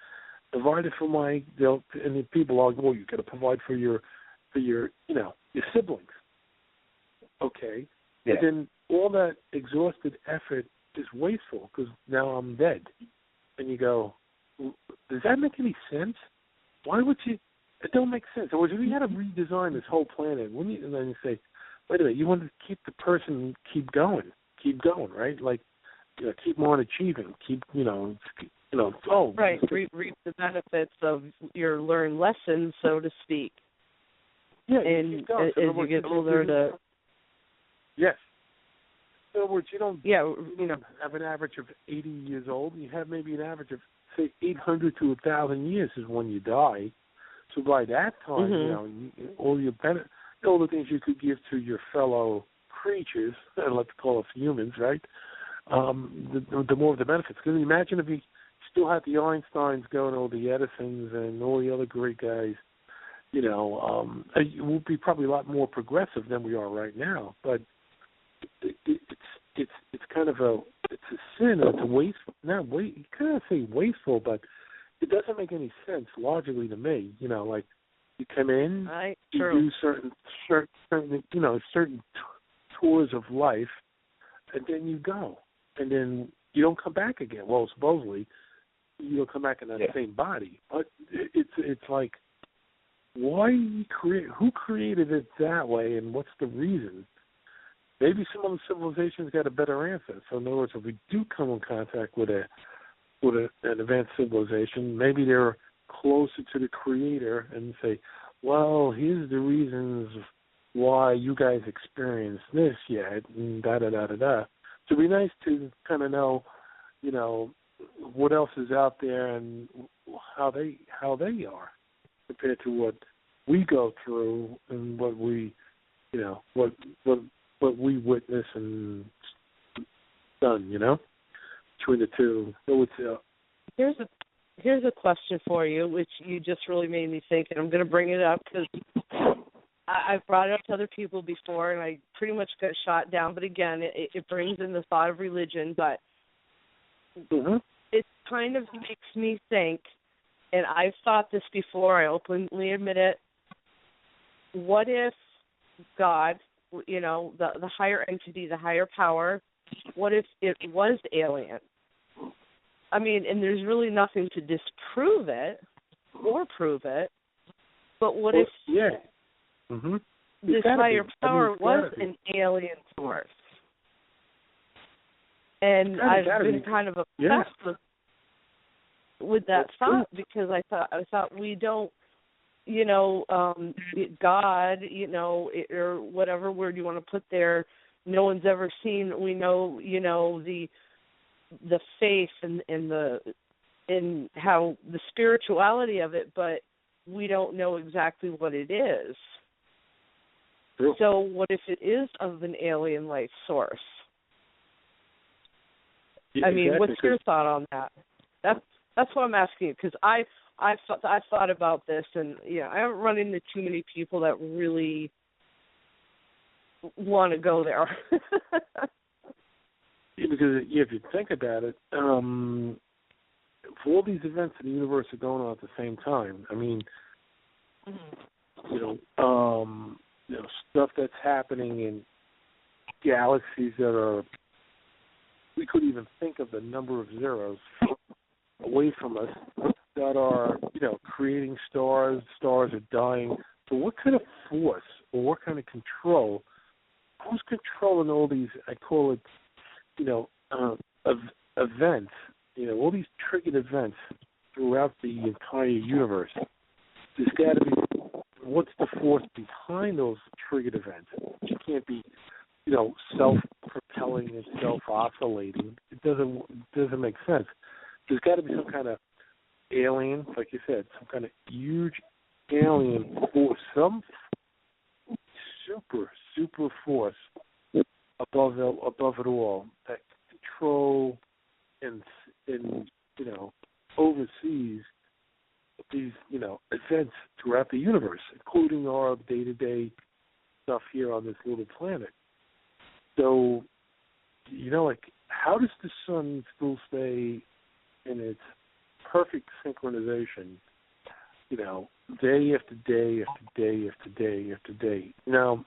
divided for and the people argue, well, you got to provide for your siblings. Okay. Yeah. But then all that exhausted effort is wasteful because now I'm dead. And you go, does that make any sense? Why would you? It don't make sense. Or if you had to redesign this whole planet, wouldn't you? And then you say, wait a minute, you want to keep the person keep going, right? Like, keep on achieving, right, reap the benefits of your learned lessons, so to speak. Yeah, and as you get older, yes. In other words, you don't have an average of 80 years old. You have maybe an average of, say, 800 to 1,000 years is when you die. So by that time, all the things you could give to your fellow creatures, and let's call us humans, right? The more of the benefits. Can you imagine if you still had the Einsteins going, or the Edisons, and all the other great guys? It would be probably a lot more progressive than we are right now. But it's kind of a sin. It's a wasteful. You kind of say wasteful, but it doesn't make any sense logically to me. Like you come in, you do certain tours of life, and then you go, and then you don't come back again. Well, supposedly you'll come back in that same body, but it's like, why who created it that way, and what's the reason? Maybe some other civilizations got a better answer. So in other words, if we do come in contact with an advanced civilization, maybe they're closer to the creator and say, well, here's the reasons why you guys experienced this yet, and da-da-da-da-da. So it'd be nice to kind of know, what else is out there and how they are compared to what we go through and what we, what we witness and done, between the two. So it's Here's a question for you, which you just really made me think, and I'm going to bring it up because I've brought it up to other people before, and I pretty much got shot down. But again, it brings in the thought of religion, but it kind of makes me think, and I've thought this before, I openly admit it, what if God, you know, the higher entity, the higher power, what if it was alien? I mean, and there's really nothing to disprove it or prove it, but what if this higher power was an alien source? And I've been kind of obsessed with that thought because I thought we don't, you know, God, you know, or whatever word you want to put there, no one's ever seen. We know, you know, the faith and how the spirituality of it, but we don't know exactly what it is. True. So what if it is of an alien life source? Yeah, I mean, what's your thought on that? That's what I'm asking you, because I've thought about this, and I haven't run into too many people that really want to go there. Because if you think about it, if all these events in the universe are going on at the same time, I mean, stuff that's happening in galaxies that are, we couldn't even think of the number of zeros away from us, that are, creating stars. Stars are dying. So what kind of force or what kind of control? Who's controlling all these? I call it, events. All these triggered events throughout the entire universe. There's got to be. What's the force behind those triggered events? It can't be, self-propelling and self-oscillating. It doesn't make sense. There's got to be some kind of alien, like you said, some kind of huge alien force, some super force above it all that control and oversees these events throughout the universe, including our day-to-day stuff here on this little planet. So, how does the sun still stay in its perfect synchronization, day after day after day after day after day? Now,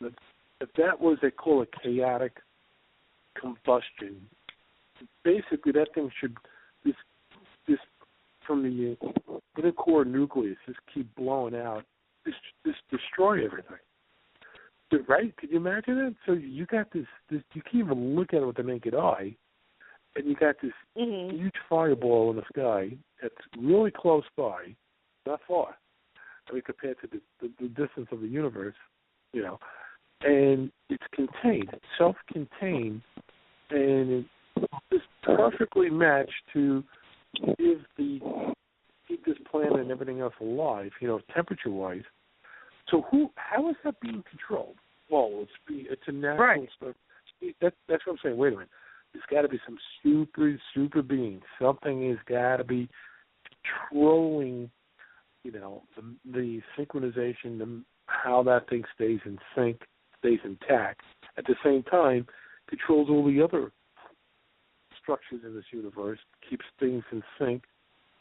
if that was, they call it chaotic combustion, basically that thing should, this from the inner core nucleus, just keep blowing out, just destroy everything. Right? Could you imagine that? So you got this, you can't even look at it with the naked eye, and you got this huge fireball in the sky that's really close by, not far, I mean, compared to the distance of the universe, and it's contained, it's self-contained, and it's perfectly matched to keep this planet and everything else alive, temperature-wise. So how is that being controlled? Well, it's a natural stuff. That's what I'm saying. Wait a minute. There's got to be some super being. Something has got to be controlling, the synchronization, how that thing stays in sync, stays intact. At the same time, controls all the other structures in this universe, keeps things in sync.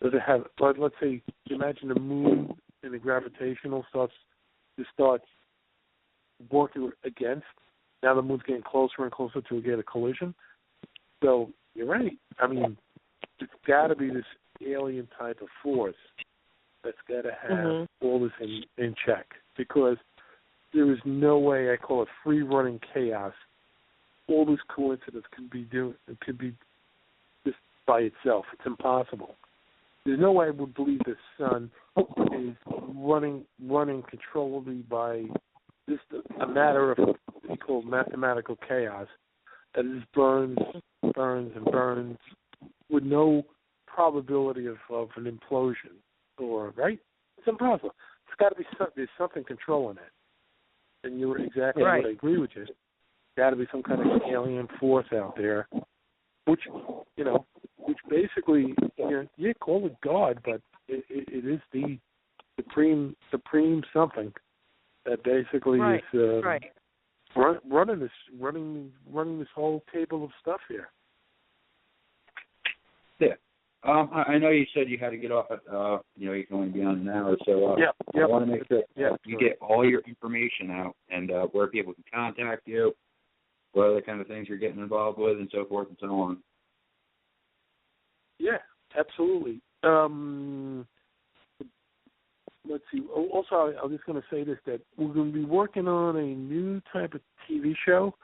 Does it have, let's say, imagine the moon and the gravitational starts working against. Now the moon's getting closer and closer to get a collision. So you're right. I mean, it's got to be this alien type of force that's got to have all this in check, because there is no way, I call it free-running chaos. All this coincidence could be just by itself. It's impossible. There's no way I would believe the sun is running controllably by just a matter of what we call mathematical chaos that just burns and burns with no probability of an implosion. Right? It's impossible. It's got to be there's something controlling it. And you're exactly right. I agree with you. There's got to be some kind of alien force out there, which basically, you call it God, but it is the supreme something that basically right. is Right. running this whole table of stuff here. Yeah. I know you said you had to get off at, you can only be on an hour, so Yep. I want to make sure you sure. get all your information out and where people can contact you, what other kind of things you're getting involved with, and so forth and so on. Yeah, absolutely. Let's see. Also, I was just going to say this, that we're going to be working on a new type of TV show,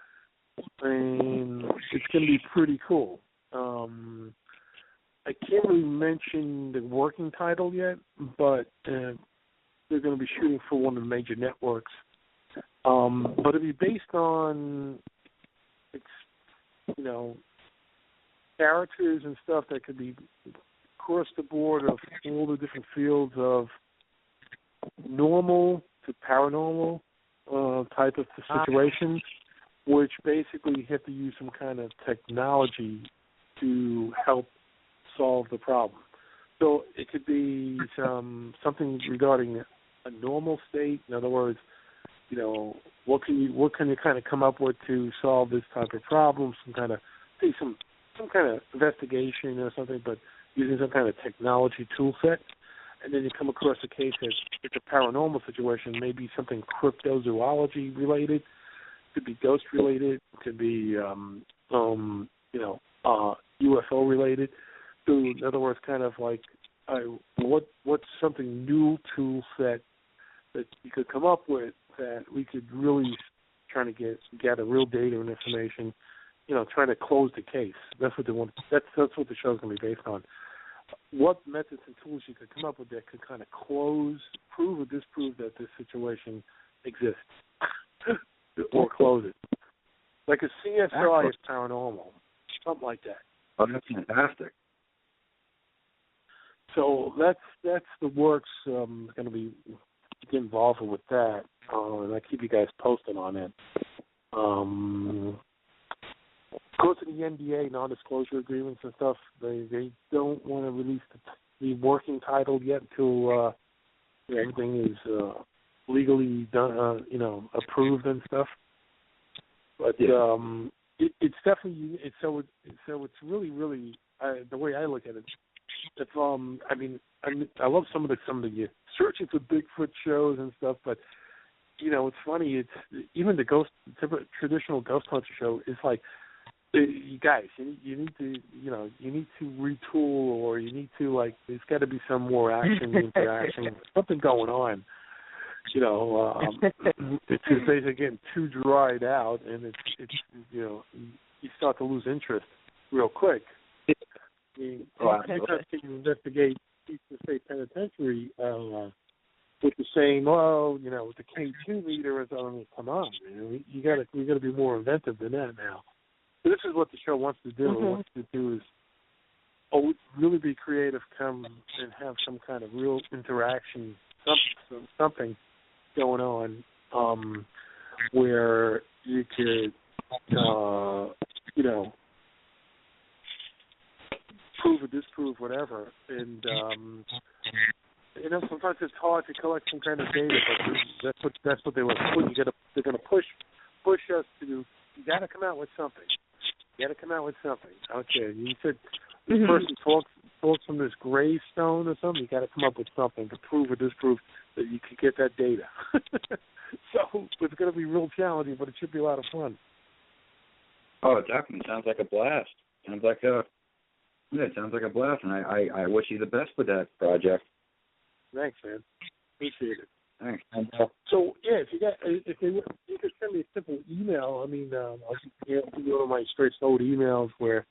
and it's going to be pretty cool. I can't really mention the working title yet, but they're going to be shooting for one of the major networks. But it'll be based on, characters and stuff that could be across the board of all the different fields of normal to paranormal type of situations, which basically have to use some kind of technology to help solve the problem. So it could be something regarding a normal state. In other words, what can you kind of come up with to solve this type of problem? Some kind of investigation or something, but using some kind of technology tool set. And then you come across a case that it's a paranormal situation, maybe something cryptozoology related, could be ghost related, could be UFO related. So in other words, kind of like what's something new tool set that you could come up with that we could really trying to gather real data and information, trying to close the case. That's what they want. That's what the show's going to be based on. What methods and tools you could come up with that could kind of prove or disprove that this situation exists, or close it, like a CSI is paranormal, something like that. Oh, that's fantastic. So that's the works. Going to be get involved with that, and I keep you guys posted on it. Goes to the NDA, non-disclosure agreements and stuff. They don't want to release the working title yet until everything is legally done, approved and stuff. But it's definitely it's really the way I look at it. If I love some of the searching for Bigfoot shows and stuff, but it's funny. It's even the traditional ghost hunter show is like, you guys, you need to retool, or you need to there's got to be some more action, interaction, something going on. It's just basically getting too dried out, and it's you start to lose interest real quick. You investigate the state penitentiary, which is saying, the K2 meter is on. Come on, man, we got to be more inventive than that now. So this is what the show wants to do. It wants to do is really be creative, come and have some kind of real interaction, something going on, where you could, prove or disprove whatever. And sometimes it's hard to collect some kind of data, but that's what they want to do. They're going to push us to do. You got to come out with something. Okay, you said this person talks from this gravestone or something. You got to come up with something to prove or disprove that you can get that data. So it's going to be real challenging, but it should be a lot of fun. Oh, it definitely sounds like a blast. Sounds like a blast, and I wish you the best with that project. Thanks, man. Appreciate it. Thanks. So yeah, you could send me a simple email. I'll give you one of my straight forward emails where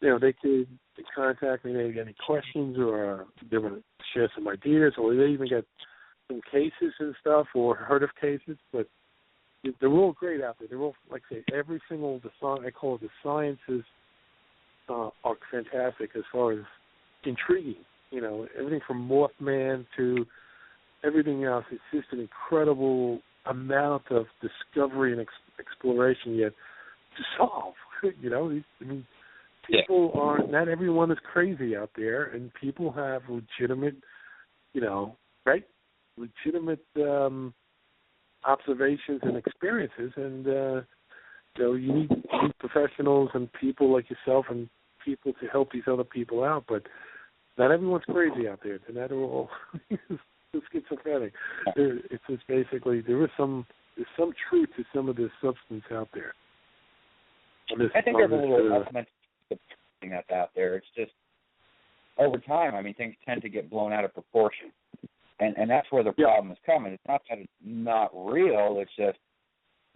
they could contact me. Maybe any questions, or they want to share some ideas, or they even get some cases and stuff, or heard of cases. But they're all great out there. They're all, like I say, every single I call it the sciences are fantastic as far as intriguing. Everything from Mothman to everything else. It's just an incredible amount of discovery and exploration yet to solve. People are, not everyone is crazy out there, and people have legitimate, legitimate observations and experiences, and you need professionals and people like yourself and people to help these other people out. But not everyone's crazy out there. They're not all schizophrenic. It's just basically there's some truth to some of this substance out there. I think there's a little element that's out there. It's just over time, I mean, things tend to get blown out of proportion. And that's where the problem is coming. It's not that it's not real. It's just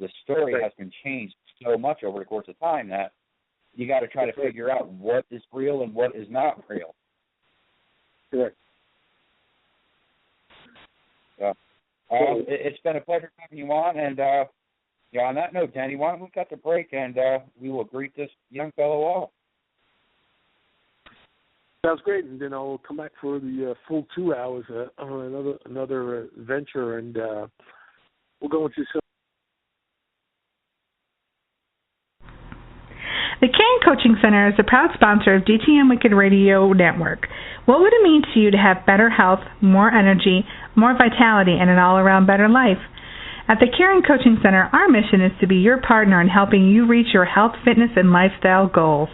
the story has been changed so much over the course of time that you got to try to figure out what is real and what is not real. Correct. So, it's been a pleasure having you on. And on that note, Danny, why don't we cut the break and we will greet this young fellow off. Sounds great, and then I'll come back for the full 2 hours on another venture, and we'll go into some. The Caring Coaching Center is a proud sponsor of DTM Wicked Radio Network. What would it mean to you to have better health, more energy, more vitality, and an all-around better life? At the Caring Coaching Center, our mission is to be your partner in helping you reach your health, fitness, and lifestyle goals.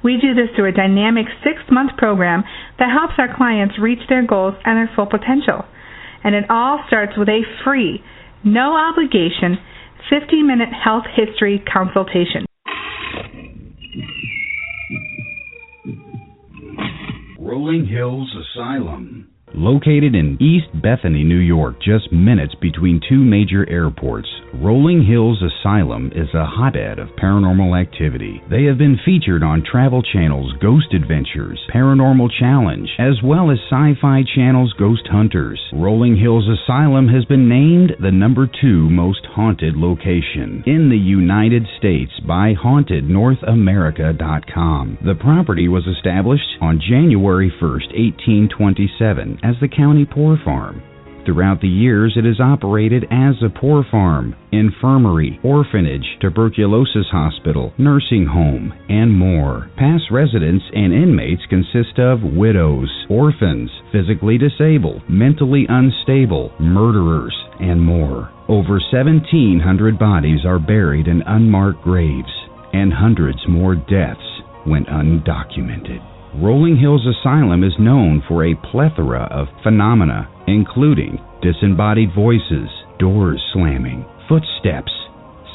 We do this through a dynamic 6-month program that helps our clients reach their goals and their full potential. And it all starts with a free, no obligation, 50-minute health history consultation. Rolling Hills Asylum. Located in East Bethany, New York, just minutes between two major airports, Rolling Hills Asylum is a hotbed of paranormal activity. They have been featured on Travel Channel's Ghost Adventures, Paranormal Challenge, as well as Sci-Fi Channel's Ghost Hunters. Rolling Hills Asylum has been named the #2 most haunted location in the United States by HauntedNorthAmerica.com. The property was established on January 1st, 1827, as the county poor farm. Throughout the years, it has operated as a poor farm, infirmary, orphanage, tuberculosis hospital, nursing home, and more. Past residents and inmates consist of widows, orphans, physically disabled, mentally unstable, murderers, and more. Over 1,700 bodies are buried in unmarked graves, and hundreds more deaths went undocumented. Rolling Hills Asylum is known for a plethora of phenomena, including disembodied voices, doors slamming, footsteps,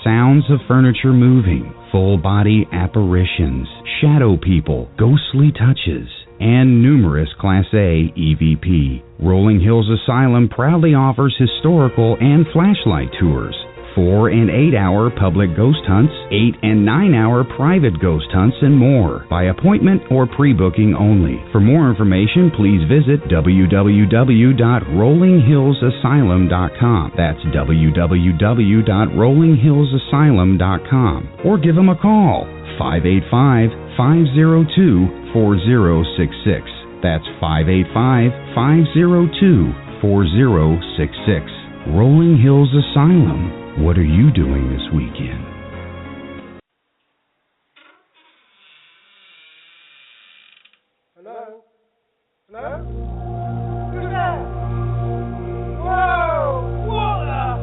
sounds of furniture moving, full-body apparitions, shadow people, ghostly touches, and numerous Class A EVP. Rolling Hills Asylum proudly offers historical and flashlight tours, 4- and 8-hour public ghost hunts, 8- and 9-hour private ghost hunts, and more, by appointment or pre-booking only. For more information, please visit www.rollinghillsasylum.com. That's www.rollinghillsasylum.com. Or give them a call, 585-502-4066. That's 585-502-4066. Rolling Hills Asylum. What are you doing this weekend? Hello? Hello? Who's there? Whoa! Water!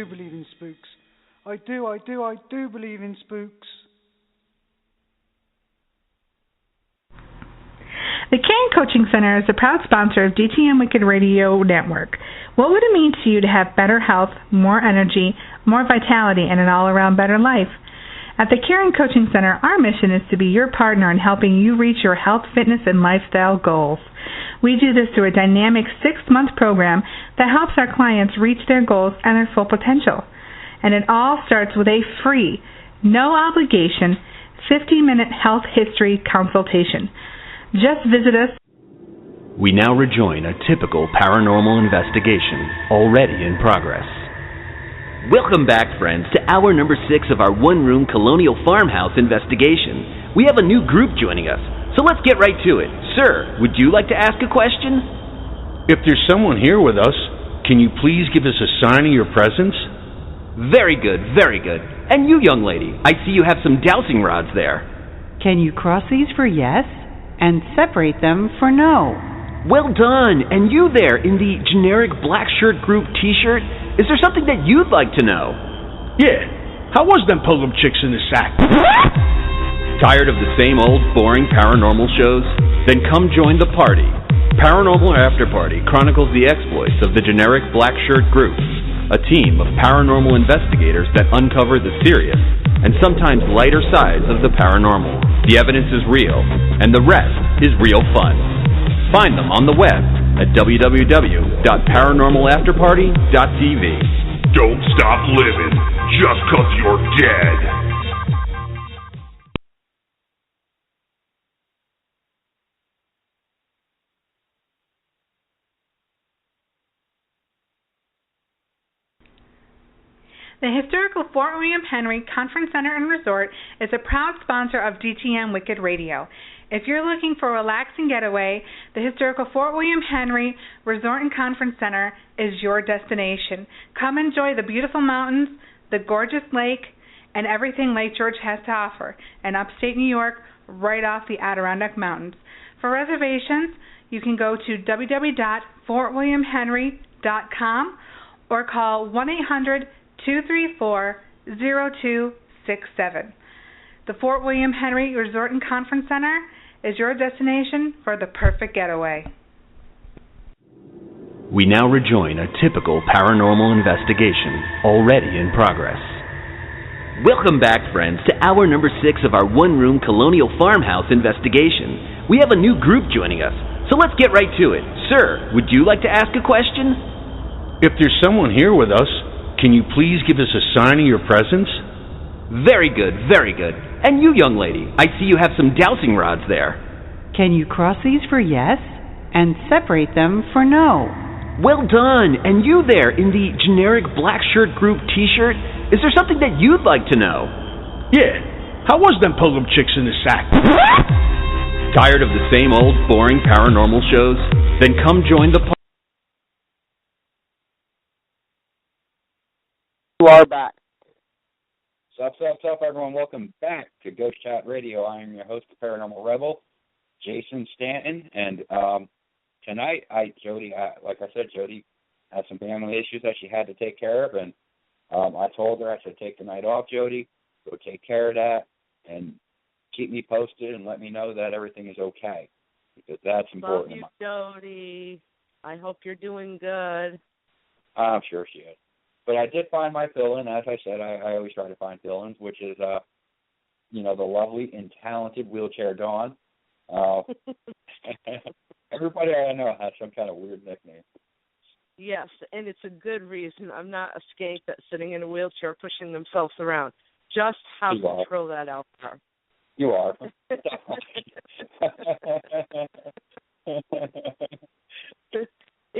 do believe in spooks. I do believe in spooks. The Caring Coaching Center is a proud sponsor of DTM Wicked Radio Network. What would it mean to you to have better health, more energy, more vitality, and an all-around better life? At the Caring Coaching Center, our mission is to be your partner in helping you reach your health, fitness, and lifestyle goals. We do this through a dynamic 6-month program that helps our clients reach their goals and their full potential. And it all starts with a free, no obligation, 50-minute health history consultation. Just visit us. We now rejoin a typical paranormal investigation, already in progress. Welcome back, friends, to hour number 6 of our one-room colonial farmhouse investigation. We have a new group joining us, so let's get right to it. Sir, would you like to ask a question? If there's someone here with us, can you please give us a sign of your presence? Very good, very good. And you, young lady, I see you have some dowsing rods there. Can you cross these for yes and separate them for no? Well done. And you there in the generic black shirt group t-shirt, is there something that you'd like to know? Yeah. How was them pull-up chicks in the sack? Tired of the same old boring paranormal shows? Then come join the party. Paranormal After Party chronicles the exploits of the generic black shirt group, a team of paranormal investigators that uncover the serious and sometimes lighter sides of the paranormal. The evidence is real, and the rest is real fun. Find them on the web at www.paranormalafterparty.tv. Don't stop living just 'cause you're dead. The historical Fort William Henry Conference Center and Resort is a proud sponsor of DTM Wicked Radio. If you're looking for a relaxing getaway, the historical Fort William Henry Resort and Conference Center is your destination. Come enjoy the beautiful mountains, the gorgeous lake, and everything Lake George has to offer in upstate New York, right off the Adirondack Mountains. For reservations, you can go to www.fortwilliamhenry.com or call 1-800-234-0267. The Fort William Henry Resort and Conference Center is your destination for the perfect getaway. We now rejoin a typical paranormal investigation, already in progress. Welcome back, friends, to hour number 6 of our one-room colonial farmhouse investigation. We have a new group joining us, so let's get right to it. Sir, would you like to ask a question? If there's someone here with us, can you please give us a sign of your presence? Very good, very good. And you, young lady, I see you have some dowsing rods there. Can you cross these for yes and separate them for no? Well done. And you there in the generic black shirt group t-shirt, is there something that you'd like to know? Yeah. How was them pull-up chicks in the sack? Tired of the same old boring paranormal shows? Then come join the party. You are back. Sup, everyone. Welcome back to Ghost Chat Radio. I am your host, the Paranormal Rebel, Jason Stanton. And tonight, Jody had some family issues that she had to take care of. And I told her I should take the night off, Jody, go take care of that, and keep me posted and let me know that everything is okay, because that's important. Love you, Jody. I hope you're doing good. I'm sure she is. But I did find my fill-in. As I said, I always try to find fill-ins, which is, the lovely and talented Wheelchair Dawn. Everybody I know has some kind of weird nickname. Yes, and it's a good reason. I'm not a skank that's sitting in a wheelchair pushing themselves around. Just how to throw that out there. You are.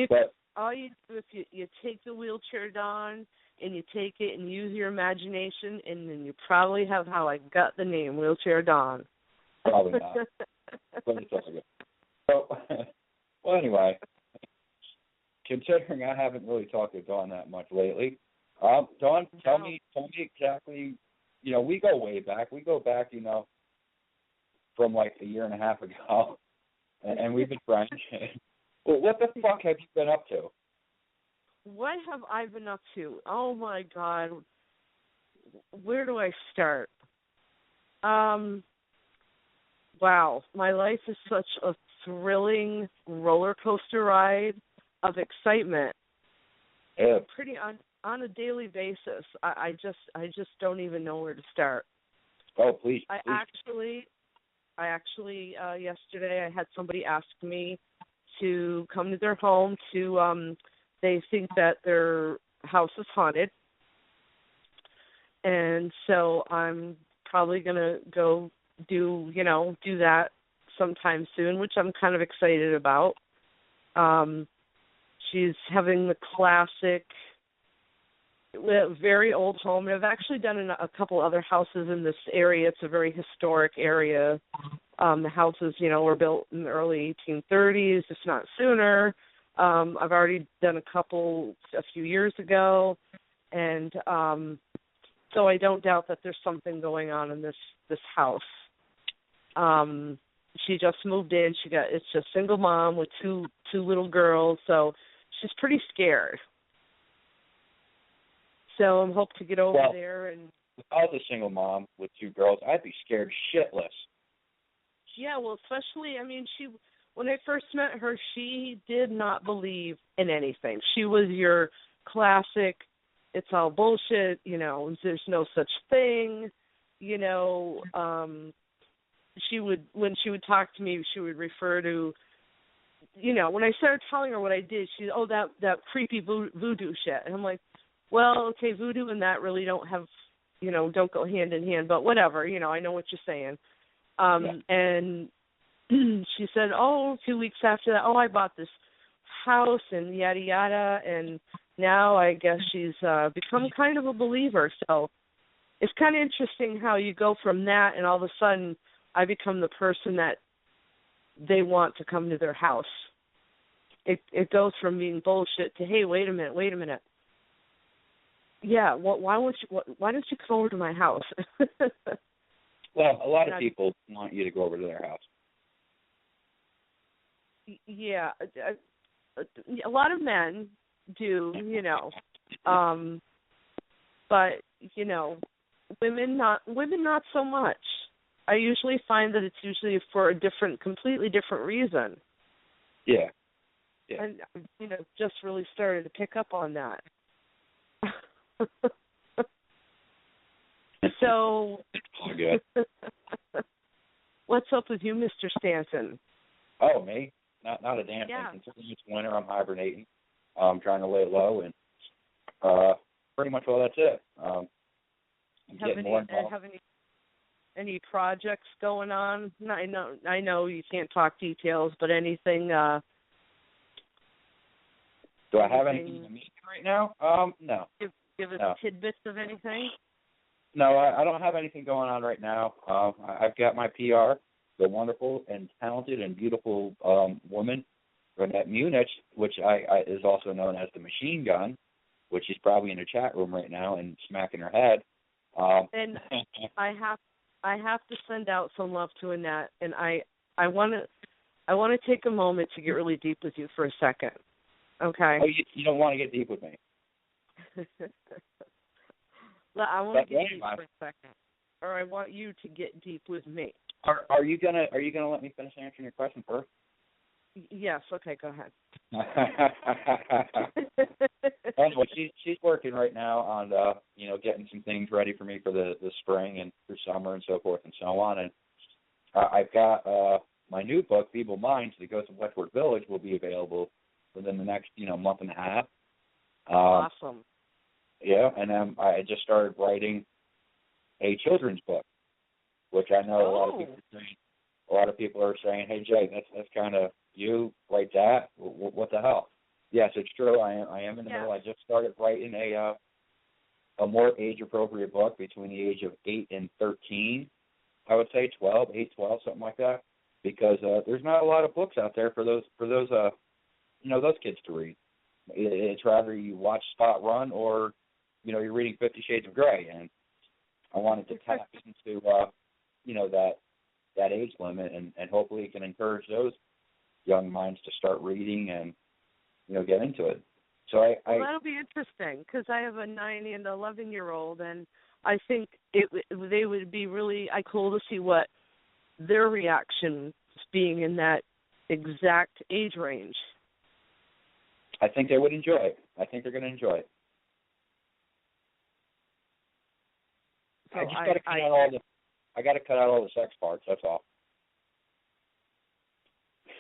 But all you do is you take the Wheelchair Dawn and you take it and use your imagination, and then you probably have how I got the name Wheelchair Dawn. Probably not. But it's all good. So, well, anyway, considering I haven't really talked to Dawn that much lately, Dawn, tell me exactly. We go way back. We go back, from like a year and a half ago, and we've been friends. Well, what the fuck have you been up to? what have I been up to? Oh my God, where do I start? Wow, my life is such a thrilling roller coaster ride of excitement. Yeah. Pretty on a daily basis. I just don't even know where to start. Oh, please. I actually yesterday I had somebody ask me to come to their home to they think that their house is haunted. And so I'm probably going to go do that sometime soon, which I'm kind of excited about. She's having the classic, very old home. I've actually done in a couple other houses in this area. It's a very historic area. The houses, were built in the early 1830s, if not sooner. I've already done a few years ago, and so I don't doubt that there's something going on in this house. She just moved in. It's a single mom with two little girls, so she's pretty scared. So I'm hoping to get over there. And if I was a single mom with two girls, I'd be scared shitless. Yeah, well, especially, when I first met her, she did not believe in anything. She was your classic, it's all bullshit, there's no such thing, when she would talk to me, she would refer to, when I started telling her what I did, she, that creepy voodoo shit. And I'm like, well, okay, voodoo and that really don't have, don't go hand in hand, but whatever, I know what you're saying. And she said, 2 weeks after that, I bought this house and yada, yada, and now I guess she's become kind of a believer. So it's kind of interesting how you go from that and all of a sudden I become the person that they want to come to their house. It goes from being bullshit to, hey, wait a minute. Yeah, why don't you come over to my house? Well, a lot of people want you to go over to their house. Yeah, a lot of men do, but women not so much. I usually find that it's usually for a completely different reason. Yeah. And just really started to pick up on that. So, what's up with you, Mr. Stanton? Oh, me? Not a damn thing. Considering it's winter, I'm hibernating. I'm trying to lay low, and pretty much all that's it. Have any projects going on? I know you can't talk details, but anything? Do I have anything in the meeting right now? No. Give us tidbits of anything. No, I don't have anything going on right now. I've got my PR, the wonderful and talented and beautiful woman, Renette Munich, which is also known as the Machine Gun, which is probably in the chat room right now and smacking her head. And I have to send out some love to Annette, and I want to take a moment to get really deep with you for a second. Okay. Oh, you don't want to get deep with me. I want to get deep for a second, or I want you to get deep with me. Are you gonna let me finish answering your question first? Yes. Okay. Go ahead. Anyway, she's working right now on getting some things ready for me for the spring and for summer and so forth and so on. And I've got my new book, Feeble Minds, that goes to Westward Village, will be available within the next month and a half. Awesome. Yeah, and then I just started writing a children's book, which I know a lot of people are saying, "Hey Jay, that's kind of you write that? What the hell?" Yes, it's true. I am in the middle. I just started writing a more age appropriate book between the age of 8 and 13. I would say 8, 12, something like that, because there's not a lot of books out there for those those kids to read. It's rather you watch Spot Run or you're reading 50 Shades of Grey, and I wanted to tap into that age limit and hopefully it can encourage those young minds to start reading and get into it. So that'll be interesting because I have a 9 and 11-year-old, and I think they would be really cool to see what their reaction is being in that exact age range. I think they would enjoy it. I think they're going to enjoy it. So I just got to cut out all the. I got to cut out all the sex parts. That's all.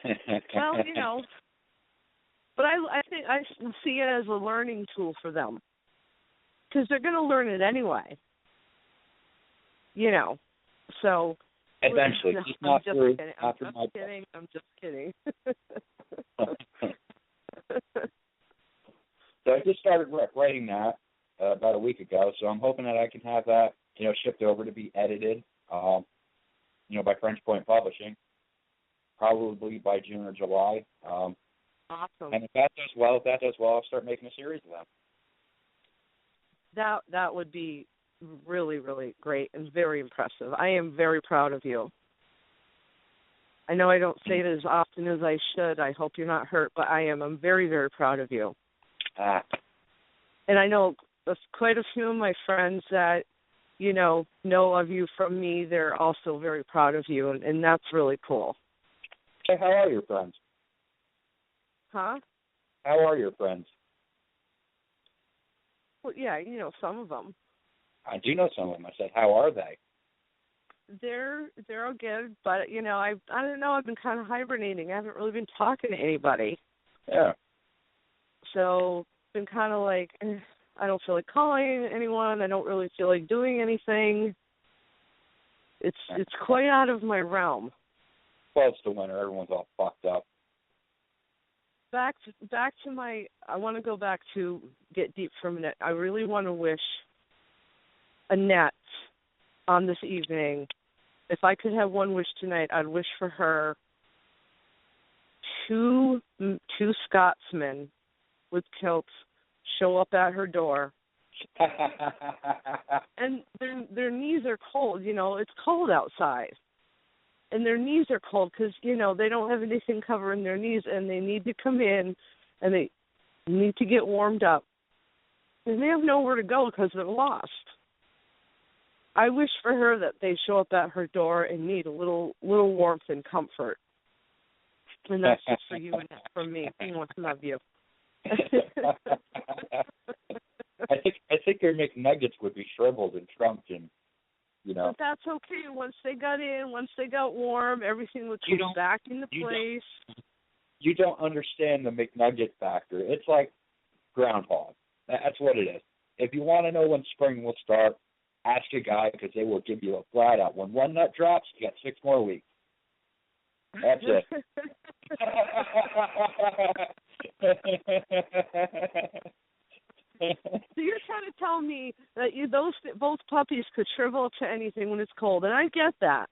Well, but I think I see it as a learning tool for them because they're going to learn it anyway. So eventually, I'm just kidding. So I just started writing that about a week ago. So I'm hoping that I can have that, shipped over to be edited, by French Point Publishing, probably by June or July. Awesome. And if that does well, I'll start making a series of them. That would be really, really great and very impressive. I am very proud of you. I know I don't say it as often as I should. I hope you're not hurt, but I am. I'm very, very proud of you. And I know quite a few of my friends that, know of you from me. They're also very proud of you, and that's really cool. Hey, how are your friends? Huh? How are your friends? Well, yeah, some of them. I do know some of them. I said, how are they? They're all good, but I don't know. I've been kind of hibernating. I haven't really been talking to anybody. Yeah. So been kind of like, I don't feel like calling anyone. I don't really feel like doing anything. It's quite out of my realm. Well, it's the winter. Everyone's all fucked up. Back to my. I want to go back to get deep for a minute. I really want to wish Annette on this evening. If I could have one wish tonight, I'd wish for her two Scotsmen with kilts show up at her door. And their knees are cold. It's cold outside. And their knees are cold because, they don't have anything covering their knees, and they need to come in, and they need to get warmed up. And they have nowhere to go because they're lost. I wish for her that they show up at her door and need a little warmth and comfort. And that's just for you and from me. Love you. I think your McNuggets would be shriveled and trumped and, But that's okay. Once they got warm, everything would come back into place. You don't understand the McNugget factor. It's like groundhog. That's what it is. If you want to know when spring will start, ask a guy because they will give you a flat out. When one nut drops, you got 6 more weeks. That's it. So you're trying to tell me that both puppies could shrivel up to anything when it's cold, and I get that.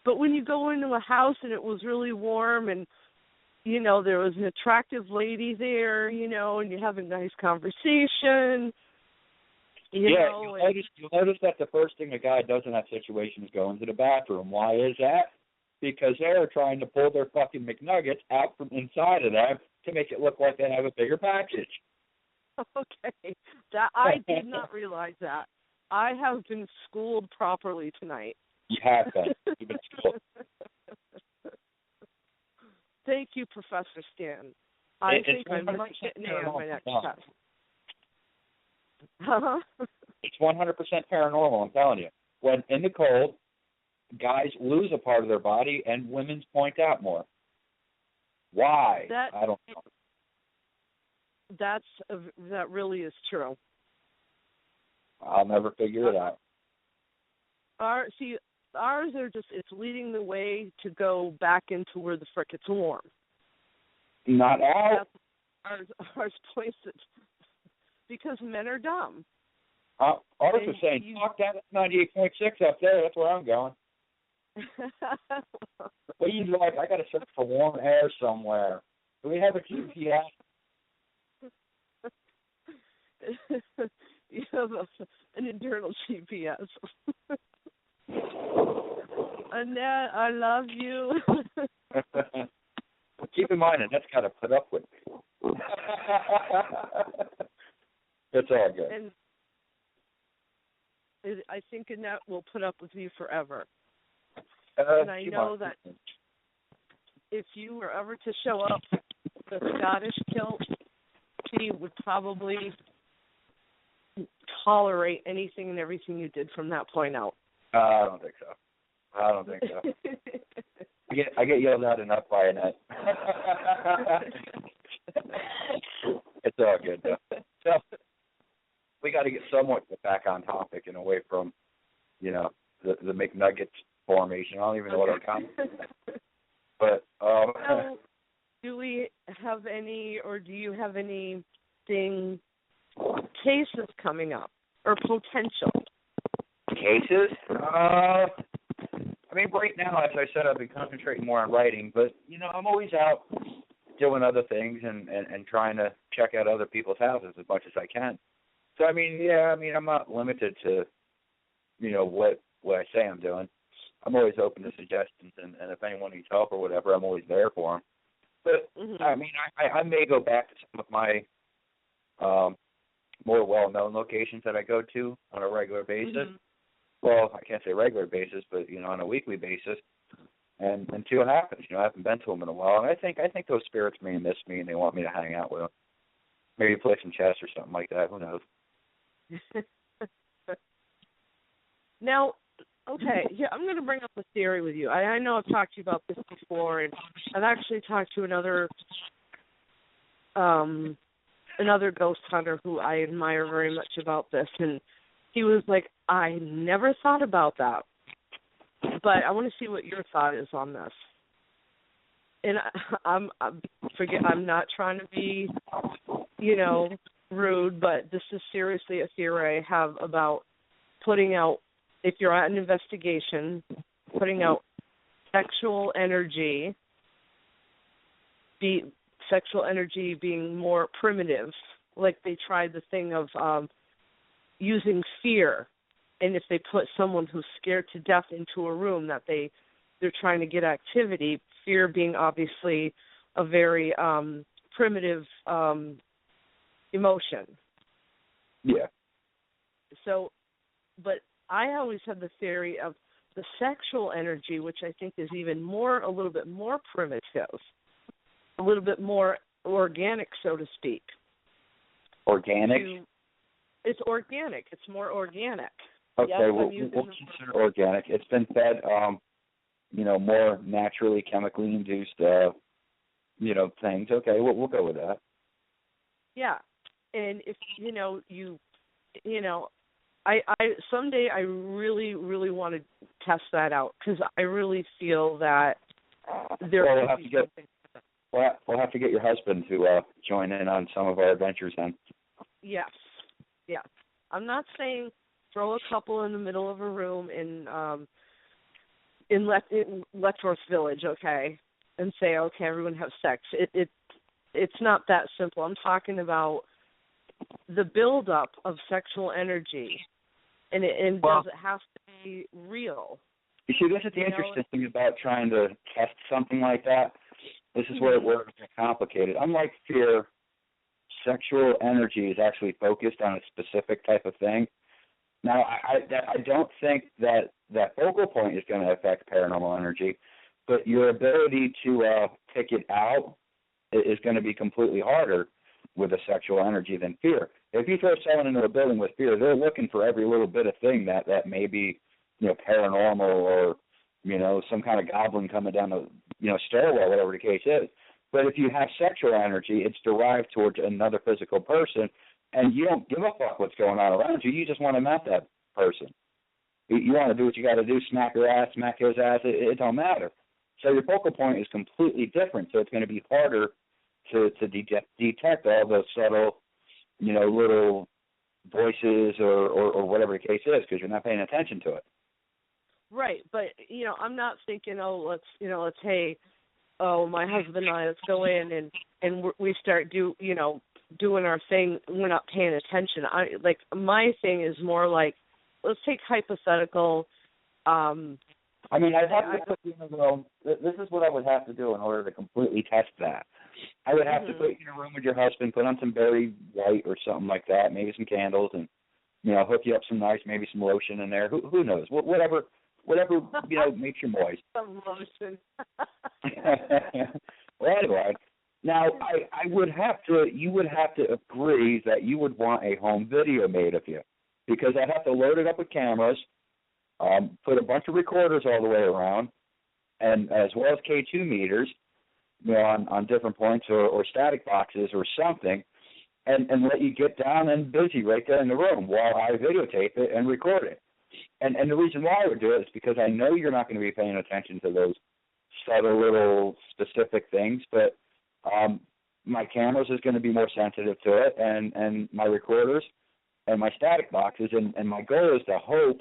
But when you go into a house and it was really warm and, there was an attractive lady there, and you have a nice conversation, you'll notice that the first thing a guy does in that situation is go into the bathroom. Why is that? Because they're trying to pull their fucking McNuggets out from inside of them to make it look like they have a bigger package. Okay. That I did not realize that. I have been schooled properly tonight. You have been. You've been schooled. Thank you, Professor Stanton. I think I might get an A on my next test. Uh-huh. It's 100% paranormal, I'm telling you. When in the cold, guys lose a part of their body and women point out more. Why? I don't know. That really is true. I'll never figure it out. Ours are just, it's leading the way to go back into where the frick it's warm. Not out. Ours points it because men are dumb. Ours was saying, talk down at 98.6 up there. That's where I'm going. What do you like? I got to search for warm air somewhere. Do we have a GPS? You have an internal GPS. Annette, I love you. Keep in mind, Annette's got to put up with me. It's all good. And I think Annette will put up with you forever. And I know that if you were ever to show up with a Scottish kilt, she would probably tolerate anything and everything you did from that point out. I don't think so. I get yelled at enough by Annette. It's all good, though. So we got to get back on topic and away from, the McNuggets formation. I don't even know what I'm calling it. But so, do we have any, or do you have anything cases coming up or potential cases? I mean, right now, as I said, I've been concentrating more on writing, but I'm always out doing other things and trying to check out other people's houses as much as I can. So I'm not limited to what I say I'm doing. I'm always open to suggestions, and if anyone needs help or whatever, I'm always there for them. But I mean, I may go back to some of my more well-known locations that I go to on a regular basis. Well, I can't say regular basis, but on a weekly basis, and see what happens. I haven't been to them in a while, and I think those spirits may miss me and they want me to hang out with them. Maybe play some chess or something like that. Who knows? Now, okay, I'm going to bring up a theory with you. I know I've talked to you about this before, and I've actually talked to another ghost hunter who I admire very much about this, and he was like, I never thought about that, but I want to see what your thought is on this. And I'm not trying to be, rude, but this is seriously a theory I have about putting out, if you're at an investigation, putting out sexual energy being more primitive. Like they tried the thing of using fear, and if they put someone who's scared to death into a room, that they're trying to get activity. Fear being obviously a very primitive emotion. Yeah. So, but I always had the theory of the sexual energy, which I think is even a little bit more primitive, a little bit more organic, so to speak. Organic? It's organic. It's more organic. Okay, yes, we'll consider organic. It's been fed, more naturally, chemically induced, things. Okay, we'll go with that. Yeah, and if I someday I really, really want to test that out because I really feel that there could be something. We'll have to get your husband to join in on some of our adventures then. Yes. I'm not saying throw a couple in the middle of a room in Letchworth Village, okay, and say, okay, everyone have sex. It's not that simple. I'm talking about the buildup of sexual energy, and does it have to be real? You see, this is the interesting thing about trying to test something like that. This is where it works complicated. Unlike fear, sexual energy is actually focused on a specific type of thing. Now, I don't think that focal point is going to affect paranormal energy, but your ability to pick it out is going to be completely harder with a sexual energy than fear. If you throw someone into a building with fear, they're looking for every little bit of thing that may be, paranormal or, some kind of goblin coming down the, stairwell, whatever the case is. But if you have sexual energy, it's derived towards another physical person, and you don't give a fuck what's going on around you. You just want to met that person. You want to do what you got to do, smack her ass, smack his ass. It don't matter. So your focal point is completely different, so it's going to be harder to detect all those subtle, little voices or whatever the case is because you're not paying attention to it. Right, but, I'm not thinking, let's hey, my husband and I, let's go in and we start doing our thing. We're not paying attention. My thing is more like, let's take hypothetical I mean, I'd have to put you in a room. This is what I would have to do in order to completely test that. I would have to put you in a room with your husband, put on some berry white or something like that, maybe some candles, and hook you up some nice, maybe some lotion in there. Who knows? Whatever makes you moist. Some lotion. Well, anyway, now I would have to. You would have to agree that you would want a home video made of you, because I'd have to load it up with cameras. Put a bunch of recorders all the way around, and as well as K2 meters, on different points or static boxes or something, and let you get down and busy right there in the room while I videotape it and record it. And the reason why I would do it is because I know you're not going to be paying attention to those subtle little specific things, but my cameras is going to be more sensitive to it, and my recorders and my static boxes, and my goal is to hope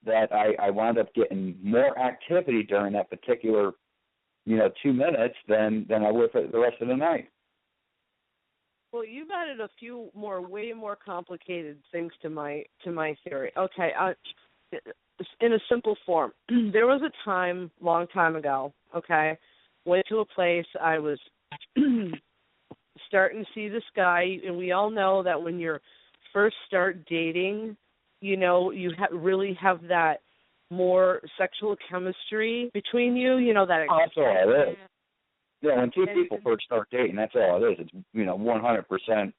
that I wound up getting more activity during that particular, 2 minutes than I would for the rest of the night. Well, you've added a few way more complicated things to my theory. Okay, in a simple form, there was a time, long time ago, okay, went to a place, I was starting to see this guy, and we all know that when you first start dating, you really have that more sexual chemistry between you, that. That's all it is. Yeah, when two people first start dating, that's all it is. It's 100%. Right.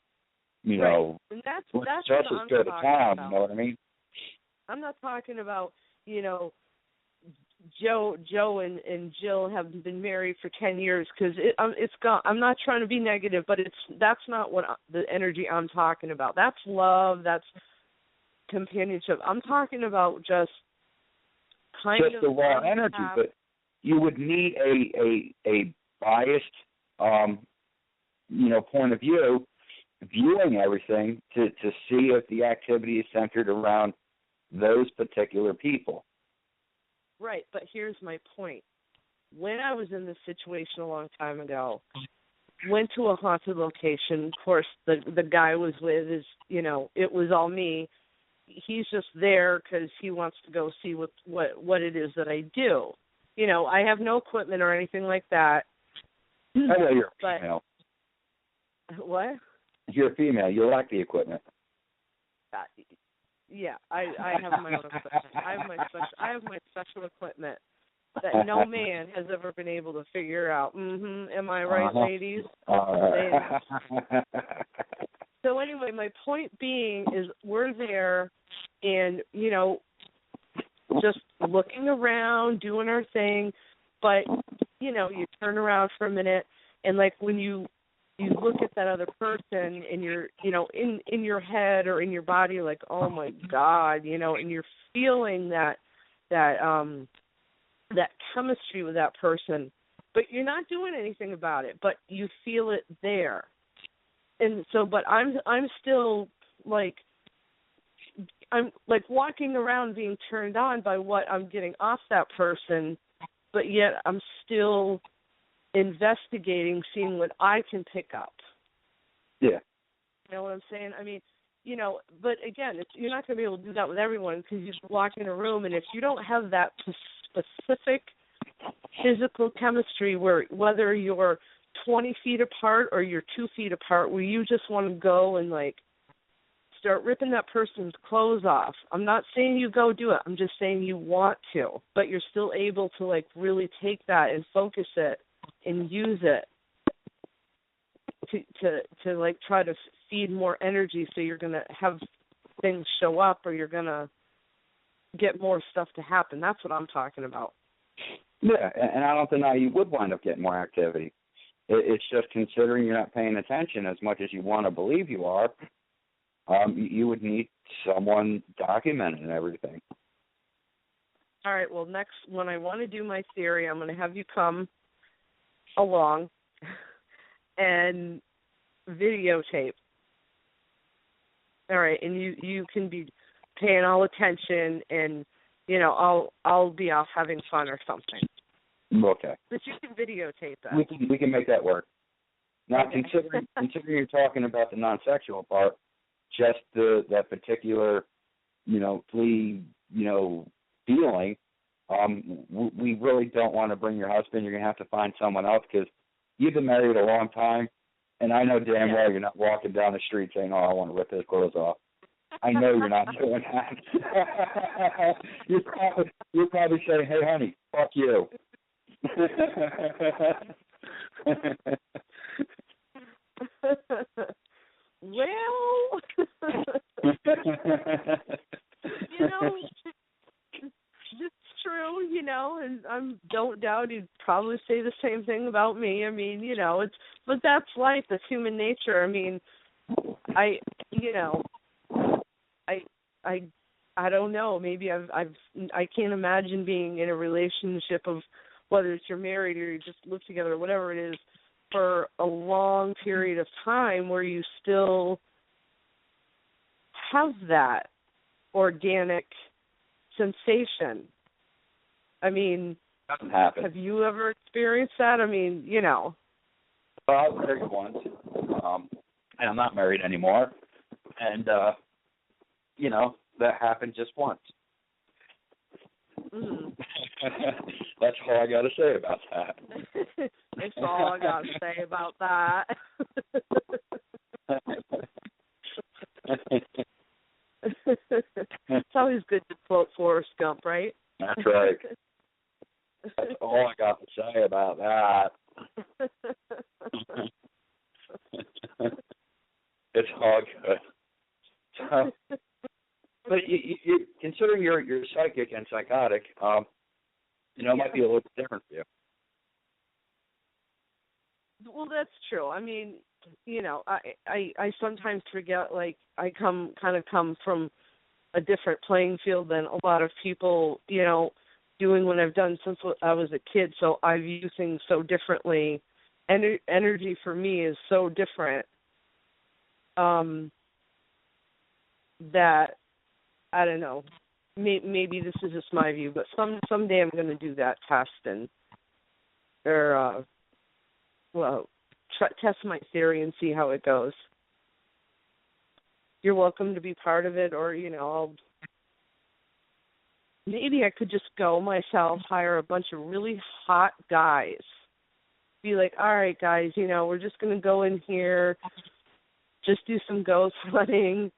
And that's what I'm good talking at time. about. You know what I mean? I'm not talking about Joe and Jill have been married for 10 years because it's gone. I'm not trying to be negative, but that's not what the energy I'm talking about. That's love. That's companionship. I'm talking about just the raw energy, but you would need a biased point of view, viewing everything to see if the activity is centered around those particular people. Right, but here's my point. When I was in this situation a long time ago, went to a haunted location. Of course, the guy was with it was all me. He's just there because he wants to go see what it is that I do. I have no equipment or anything like that. I know you're a female. What? You're a female. You lack the equipment. Yeah, I have my own equipment. I have my special equipment that no man has ever been able to figure out. Am I right, ladies? So anyway, my point being is we're there and, just looking around, doing our thing, but, you turn around for a minute and, like, when you look at that other person and you're, in your head or in your body, like, oh, my God, and you're feeling that chemistry with that person, but you're not doing anything about it, but you feel it there. And so, but I'm still like walking around being turned on by what I'm getting off that person, but yet I'm still investigating, seeing what I can pick up. Yeah. You know what I'm saying? I mean, but again, you're not going to be able to do that with everyone because you walk in a room, and if you don't have that specific physical chemistry where whether you're 20 feet apart or you're 2 feet apart where you just want to go and like start ripping that person's clothes off. I'm not saying you go do it. I'm just saying you want to, but you're still able to like really take that and focus it and use it to like try to feed more energy so you're going to have things show up or you're going to get more stuff to happen. That's what I'm talking about. Yeah, and I don't deny you would wind up getting more activity. It's just considering you're not paying attention as much as you want to believe you are, you would need someone documenting everything. All right, well, next, when I want to do my theory, I'm going to have you come along and videotape. All right, and you can be paying all attention and, I'll be off having fun or something. Okay. But you can videotape that. We can make that work. Now, okay. considering you're talking about the non-sexual part, just that particular, feeling, we really don't want to bring your husband. You're going to have to find someone else because you've been married a long time, and I know damn well you're not walking down the street saying, oh, I want to rip his clothes off. I know you're not doing that. You're probably saying, hey, honey, fuck you. Well, it's true, and I don't doubt he'd probably say the same thing about me. I mean, but that's life. That's human nature. I mean, I don't know. Maybe I can't imagine being in a relationship of whether it's you're married or you just live together or whatever it is for a long period of time where you still have that organic sensation. I mean, doesn't happen. Have you ever experienced that? I mean, Well, I was married once, and I'm not married anymore, and that happened just once. Mm. That's all I got to say about that. That's all I got to say about that. It's always good to quote Forrest Gump, right? That's right. That's all I got to say about that. It's all good. So, but you considering you're psychic and psychotic, it might be a little bit different for you. Well, that's true. I mean, I sometimes forget, like, I come from a different playing field than a lot of people, doing what I've done since I was a kid, so I view things so differently. Energy for me is so different that, I don't know, maybe this is just my view, but someday I'm going to do that test test my theory and see how it goes. You're welcome to be part of it, or, maybe I could just go myself, hire a bunch of really hot guys. Be like, all right, guys, we're just going to go in here, just do some ghost hunting.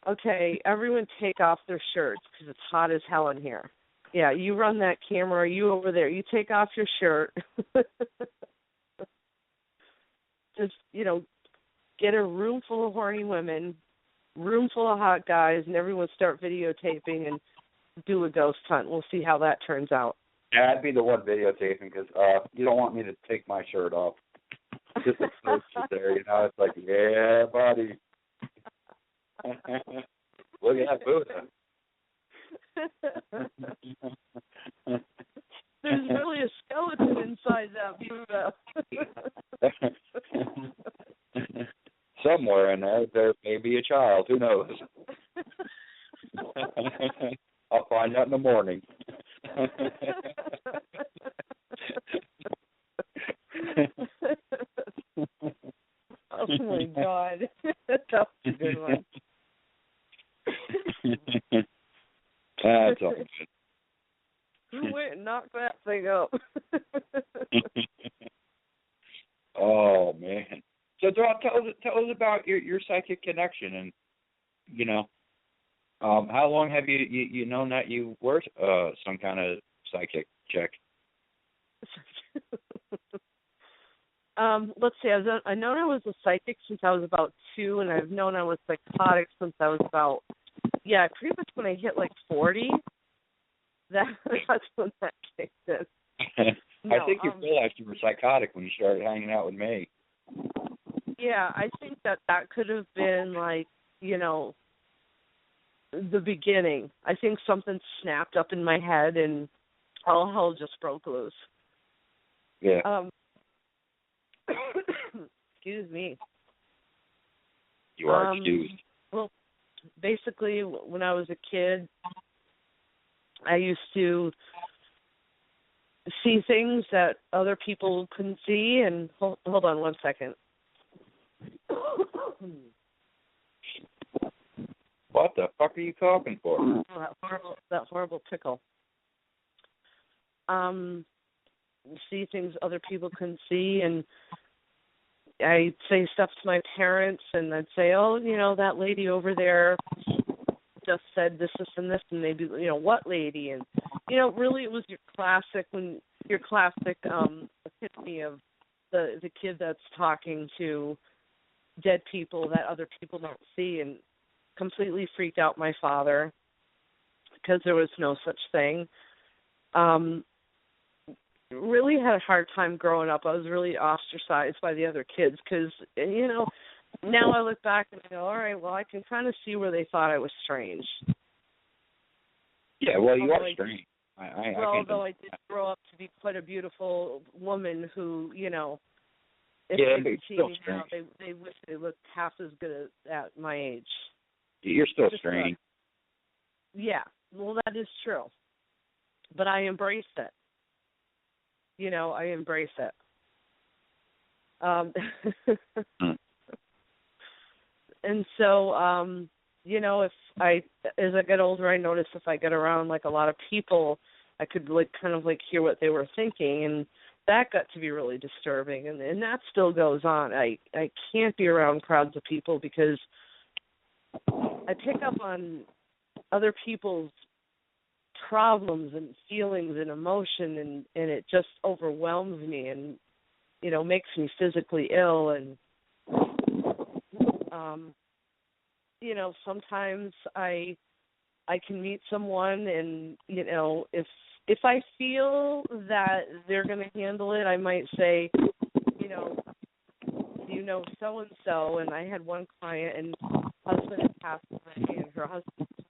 Okay, everyone take off their shirts because it's hot as hell in here. Yeah, you run that camera, you over there, you take off your shirt. Just, get a room full of horny women, room full of hot guys, and everyone start videotaping and do a ghost hunt. We'll see how that turns out. Yeah, I'd be the one videotaping because you don't want me to take my shirt off. Just the clothes there, it's like, yeah, buddy. Look at that Buddha. There's really a skeleton inside that Buddha. Somewhere in there may be a child. Who knows? I'll find out in the morning. Oh my God, that was a good one. That's all good. Who went and knocked that thing up? Oh man! So, Dawn, tell us about your psychic connection, and how long have you known that you were some kind of psychic chick? Let's see. I've known I was a psychic since I was about 2, and I've known I was psychotic since I was about pretty much when I hit 40. That's when that kicked in. I think you realized you were psychotic when you started hanging out with me. Yeah, I think that could have been the beginning. I think something snapped up in my head and all hell just broke loose. Yeah. Excuse me. You are excused. Well, basically, when I was a kid, I used to see things that other people couldn't see. And hold on one second. What the fuck are you talking for? Oh, that horrible tickle. see things other people couldn't see, and I'd say stuff to my parents, and I'd say, oh, that lady over there just said this, and this, and maybe, what lady? And, really it was your classic epitome of the kid that's talking to dead people that other people don't see, and completely freaked out my father because there was no such thing. Really had a hard time growing up. I was really ostracized by the other kids because, now I look back and I go, all right, well, I can kind of see where they thought I was strange. Yeah, well, you are strange. Although I did grow up to be quite a beautiful woman who, if they see me now, they wish they looked half as good at my age. You're still strange. Yeah, well, that is true. But I embrace it. I embrace it. And so, as I get older, I notice if I get around a lot of people, I could hear what they were thinking, and that got to be really disturbing, and that still goes on. I can't be around crowds of people because I pick up on other people's problems and feelings and emotion, and it just overwhelms me and makes me physically ill. And sometimes I can meet someone, and if I feel that they're going to handle it, I might say, so and so. And I had one client, and husband had passed away, and her husband was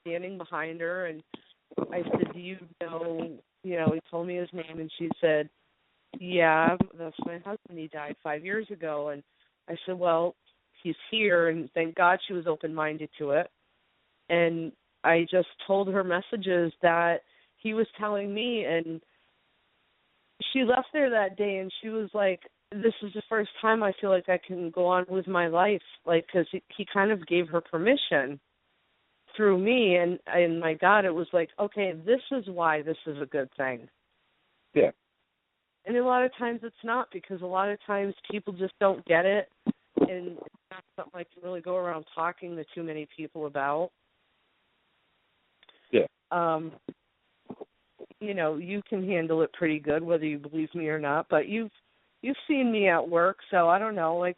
standing behind her, and I said, do you know, he told me his name, and she said, yeah, that's my husband. He died 5 years ago. And I said, well, he's here, and thank God she was open-minded to it. And I just told her messages that he was telling me, and she left there that day, and she was like, this is the first time I feel like I can go on with my life, because he kind of gave her permission through me, and my God, it was like, okay, this is why this is a good thing. Yeah. And a lot of times it's not, because a lot of times people just don't get it, and it's not something I can really go around talking to too many people about. Yeah. You can handle it pretty good, whether you believe me or not, but you've seen me at work, so I don't know,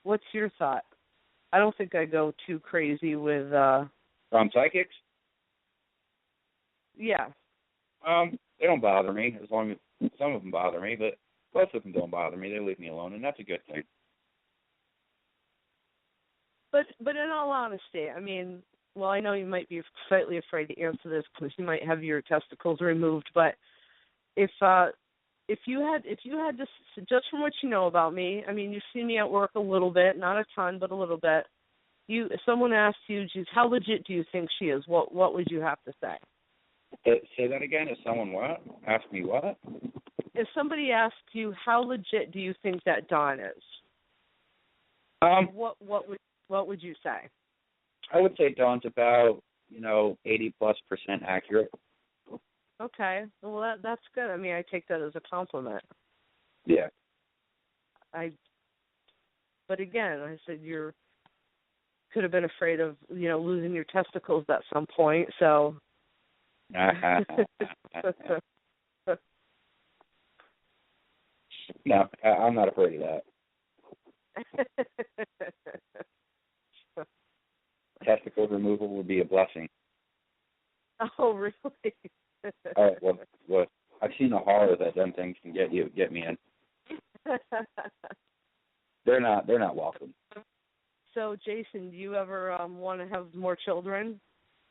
what's your thought? I don't think I go too crazy with psychics? Yeah. They don't bother me, as long as some of them bother me, but most of them don't bother me. They leave me alone, and that's a good thing. But in all honesty, I mean, well, I know you might be slightly afraid to answer this because you might have your testicles removed, but if you had to, just from what you know about me, I mean, you've seen me at work a little bit, not a ton, but a little bit. If someone asked you, geez, how legit do you think she is? What would you have to say? Say that again. If someone what? Ask me what? If somebody asked you, how legit do you think that Dawn is? What would you say? I would say Dawn's about 80+% accurate. Okay, well that's good. I mean, I take that as a compliment. Yeah. But again, I said you could have been afraid of losing your testicles at some point. So. No, I'm not afraid of that. Testicle removal would be a blessing. Oh, really? All right. Well, I've seen the horror that them things can get me in. They're not welcome. So, Jason, do you ever want to have more children?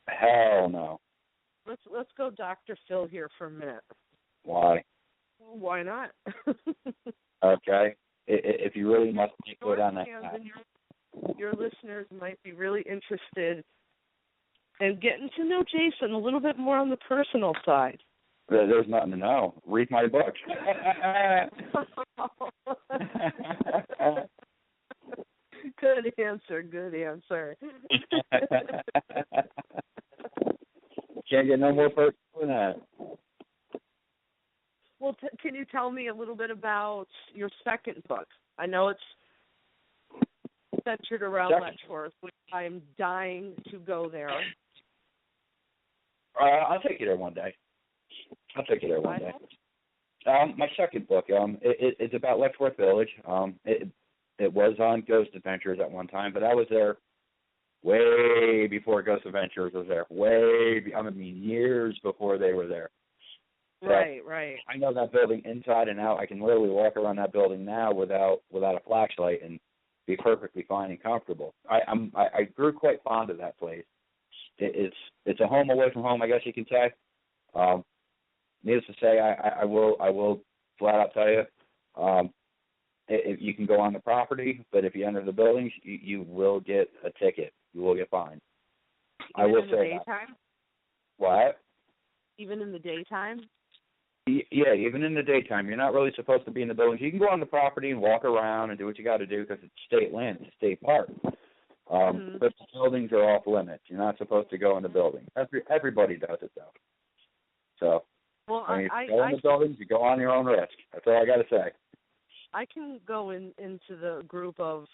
Hell no. Let's go Dr. Phil here for a minute. Why? Why not? Okay. If you really must go down that path. Your listeners might be really interested in getting to know Jason a little bit more on the personal side. There's nothing to know. Read my book. Good answer. Can't get no more personal than that. Well, can you tell me a little bit about your second book? I know it's centered around Letchworth, which I'm dying to go there. I'll take you there one day. My second book, it's about Letchworth Village. It was on Ghost Adventures at one time, but I was there way before Ghost Adventures was there. Years before they were there. So right. I know that building inside and out. I can literally walk around that building now without a flashlight and be perfectly fine and comfortable. I grew quite fond of that place. It's a home away from home, I guess you can say. Needless to say, I will flat out tell you, if you can go on the property, but if you enter the buildings, you will get a ticket. You will get fined. I will say that. Daytime? What? Even in the daytime? Yeah, even in the daytime. You're not really supposed to be in the buildings. You can go on the property and walk around and do what you got to do because it's state land, it's a state park. But the buildings are off limits. You're not supposed to go in the building. Everybody does it, though. So, well, if you go in the buildings, you go on your own risk. That's all I got to say. I can go into the group of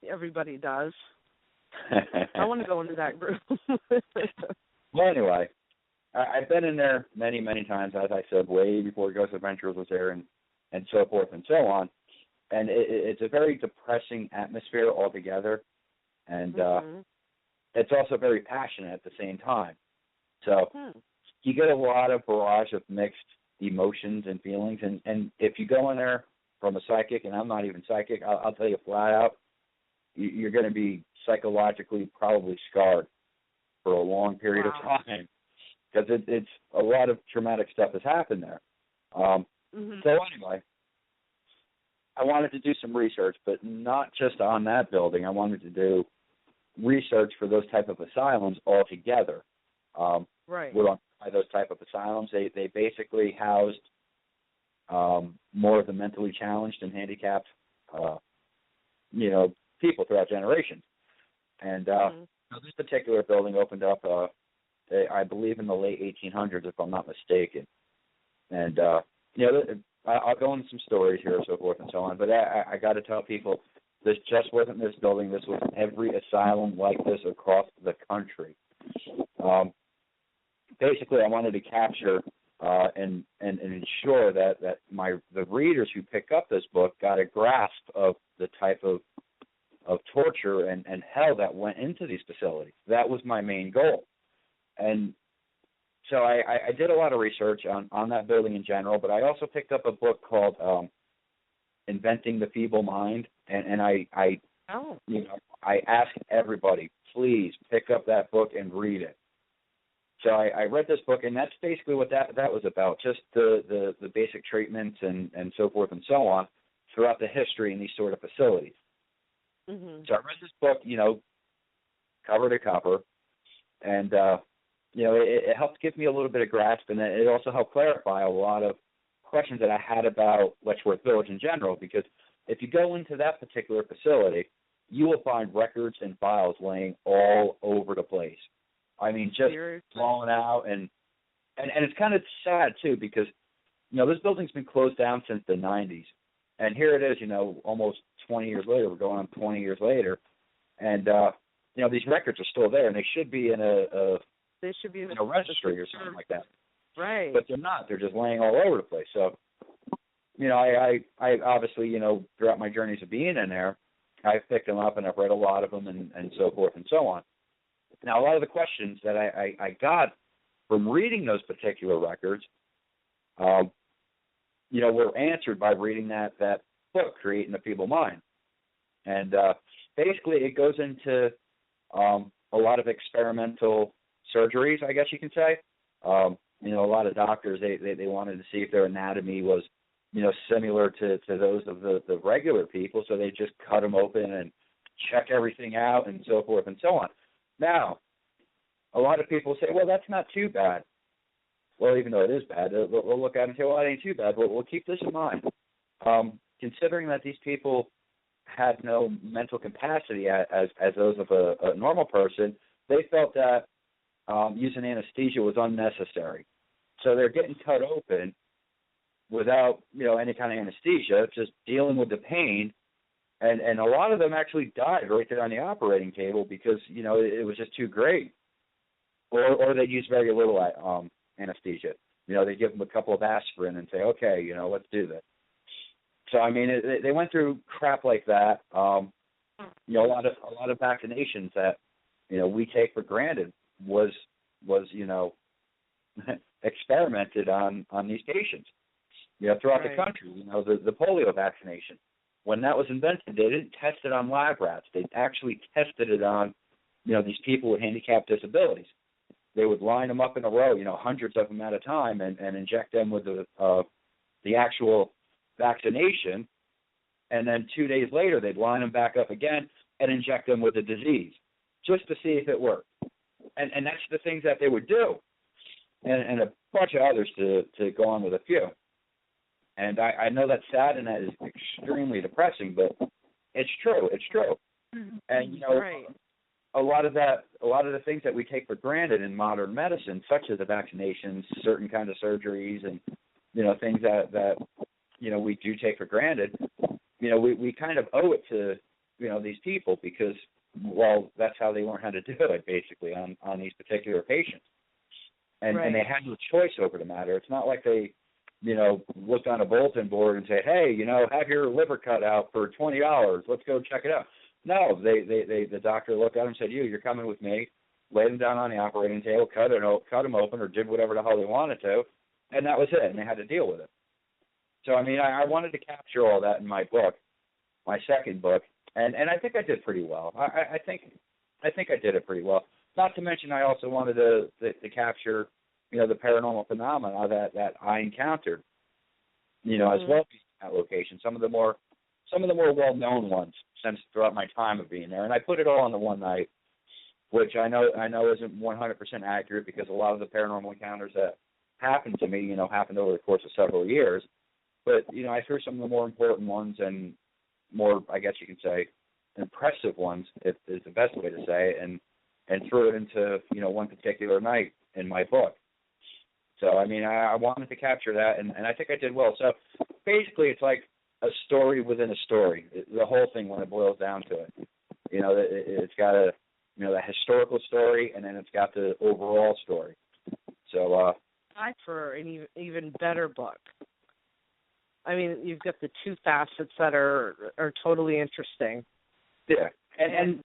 everybody does. I want to go into that group. Well, anyway, I've been in there many, many times, as I said, way before Ghost Adventures was there and so forth and so on. And it's a very depressing atmosphere altogether. And it's also very passionate at the same time. So you get a lot of barrage of mixed emotions and feelings. And if you go in there from a psychic, and I'm not even psychic, I'll tell you flat out, you're going to be psychologically probably scarred for a long period of time. Because it's a lot of traumatic stuff has happened there. So anyway, I wanted to do some research, but not just on that building. I wanted to do research for those type of asylums altogether. Right. By those type of asylums, they basically housed more of the mentally challenged and handicapped, people throughout generations. And this particular building opened up, I believe, in the late 1800s, if I'm not mistaken. And I'll go into some stories here and so forth and so on, but I got to tell people, this just wasn't this building. This was every asylum like this across the country. Basically, I wanted to capture and ensure that the readers who pick up this book got a grasp of the type of torture and hell that went into these facilities. That was my main goal. And so I did a lot of research on that building in general, but I also picked up a book called Inventing the Feeble Mind, and I asked everybody, please pick up that book and read it. So I read this book, and that's basically what that was about, just the basic treatments and so forth and so on throughout the history in these sort of facilities. Mm-hmm. So I read this book, cover to cover, and it helped give me a little bit of grasp, and it also helped clarify a lot of questions that I had about Letchworth Village in general, because if you go into that particular facility, you will find records and files laying all over the place. I mean, just blown out, and it's kind of sad, too, because, this building's been closed down since the 90s, and here it is, almost 20 years later. We're going on 20 years later, and, these records are still there, and they should be in they should be in a registry or something like that. Right. But they're not. They're just laying all over the place. So, I obviously, throughout my journeys of being in there, I've picked them up and I've read a lot of them and so forth and so on. Now, a lot of the questions that I got from reading those particular records, were answered by reading that book, Creating the Feeble Mind. And basically it goes into a lot of experimental surgeries, I guess you can say. A lot of doctors, they wanted to see if their anatomy was, similar to those of the regular people, so they just cut them open and check everything out and so forth and so on. Now, a lot of people say, well, that's not too bad. Well, even though it is bad, we'll look at it and say, well, it ain't too bad. We'll keep this in mind. Considering that these people had no mental capacity as those of a normal person, they felt that using anesthesia was unnecessary. So they're getting cut open without, any kind of anesthesia, just dealing with the pain. And a lot of them actually died right there on the operating table because, it was just too great. Or they'd use very little anesthesia. They give them a couple of aspirin and say, okay, let's do this. So, I mean, they went through crap like that. A lot of vaccinations that, we take for granted was experimented on these patients, throughout the country. The polio vaccination. When that was invented, they didn't test it on lab rats. They actually tested it on, these people with handicapped disabilities. They would line them up in a row, hundreds of them at a time, and inject them with the actual vaccination. And then 2 days later, they'd line them back up again and inject them with the disease, just to see if it worked. And that's the things that they would do, and a bunch of others to go on with a few. And I know that's sad and that is extremely depressing, but it's true. It's true. And right. a lot of the things that we take for granted in modern medicine, such as the vaccinations, certain kind of surgeries, and things that we do take for granted, we kind of owe it to these people because, well, that's how they learn how to do it, basically, on these particular patients. And right. And they had no choice over the matter. It's not like they looked on a bulletin board and said, hey, have your liver cut out for $20. Let's go check it out. No, the doctor looked at him and said, you're coming with me, laid him down on the operating table, cut him open, or did whatever the hell they wanted to, and that was it, and they had to deal with it. So, I mean, I wanted to capture all that in my book, my second book, and I think I did pretty well. I think I did it pretty well. Not to mention I also wanted to capture, the paranormal phenomena that I encountered, as well as that location. Some of the more well-known ones since throughout my time of being there, and I put it all on the one night, which I know isn't 100% accurate because a lot of the paranormal encounters that happened to me, happened over the course of several years. But I threw some of the more important ones and more, I guess you can say, impressive ones is the best way to say it, and threw it into one particular night in my book. So, I mean, I wanted to capture that, and I think I did well. So, basically, it's like a story within a story, the whole thing when it boils down to it. It's got the historical story, and then it's got the overall story. So, for an even better book. I mean, you've got the two facets that are totally interesting. Yeah, and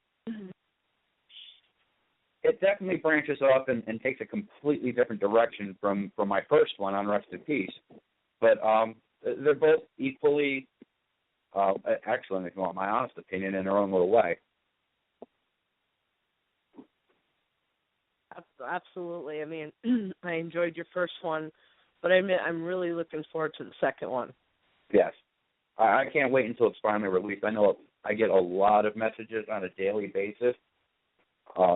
it definitely branches off and takes a completely different direction from my first one, on Rest in Peace. But they're both equally excellent, if you want my honest opinion, in their own little way. Absolutely. I mean, I enjoyed your first one, but I'm really looking forward to the second one. Yes. I can't wait until it's finally released. I know I get a lot of messages on a daily basis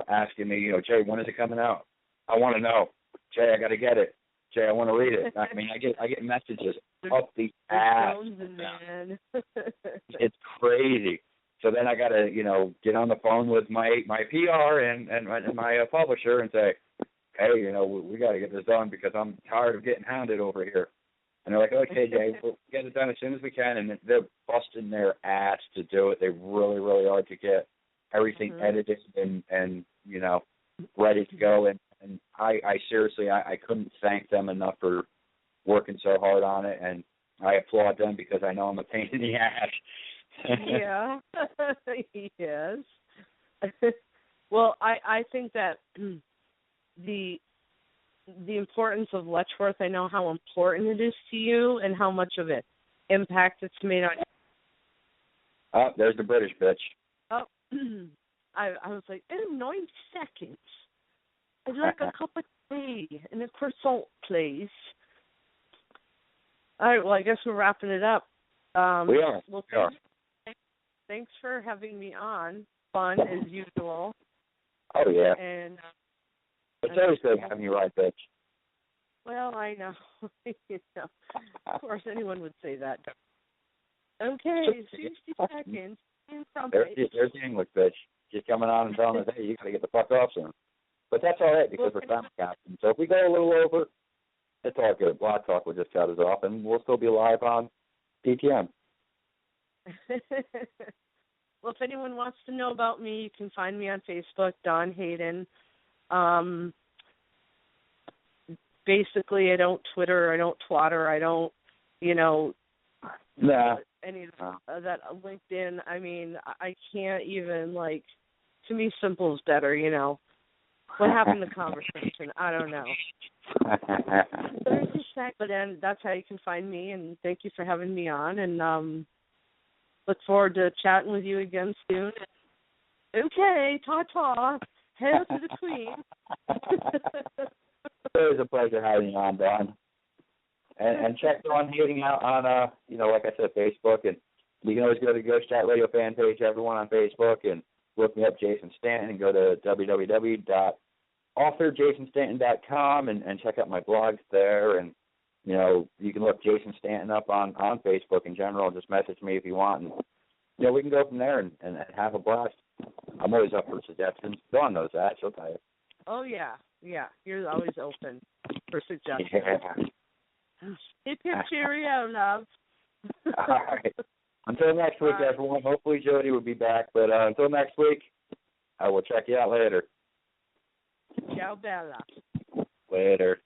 asking me, Jay, when is it coming out? I want to know. Jay, I got to get it. Jay, I want to read it. I mean, I get messages up the ass. Man. It's crazy. So then I got to, get on the phone with my PR and my publisher and say, hey, we got to get this done because I'm tired of getting hounded over here. And they're like, okay, Jay, we'll get it done as soon as we can. And they're busting their ass to do it. They really, really are to get everything edited and ready to go. And I seriously, I couldn't thank them enough for working so hard on it. And I applaud them because I know I'm a pain in the ass. Yeah. Yes. Well, I think that the importance of Letchworth, I know how important it is to you and how much of an impact it's made on you. Oh, there's the British bitch. Oh, I was like, in 90 seconds, I'd like a cup of tea and a croissant, please. All right, well, I guess we're wrapping it up. We are. Well, we are. Thanks for having me on. Fun, as usual. Oh, yeah. And it's always good having you right, bitch. Well, I know. Of course, anyone would say that. Okay, 60 seconds. There's the English bitch. She's coming on and telling us, hey, you got to get the fuck off soon. But that's all right because we're simulcasting. So if we go a little over, it's all good. Blog Talk will just cut us off, and we'll still be live on DTM. Well, if anyone wants to know about me, you can find me on Facebook, Dawn Hayden. Basically, I don't Twitter, I don't twatter, I don't, any of that. LinkedIn, I mean, I can't even, to me, simple is better, What happened to the conversation? I don't know. But then that's how you can find me, and thank you for having me on, and look forward to chatting with you again soon. Okay, ta-ta. Hail to the Queen. It was a pleasure having you on, Dawn. And check Dawn Hayden out on, like I said, Facebook. And you can always go to the Ghost Chat Radio fan page, everyone on Facebook, and look me up, Jason Stanton, and go to www.authorjasonstanton.com and check out my blogs there. And, you can look Jason Stanton up on Facebook in general. Just message me if you want. And, we can go from there and have a blast. I'm always up for suggestions. Dawn knows that. She'll tell you. Oh, yeah. Yeah, you're always open for suggestions. Yeah. Hip, hip, cheerio, love. All right. Until next week, everyone. Hopefully Jody will be back. But until next week, I will check you out later. Ciao, Bella. Later.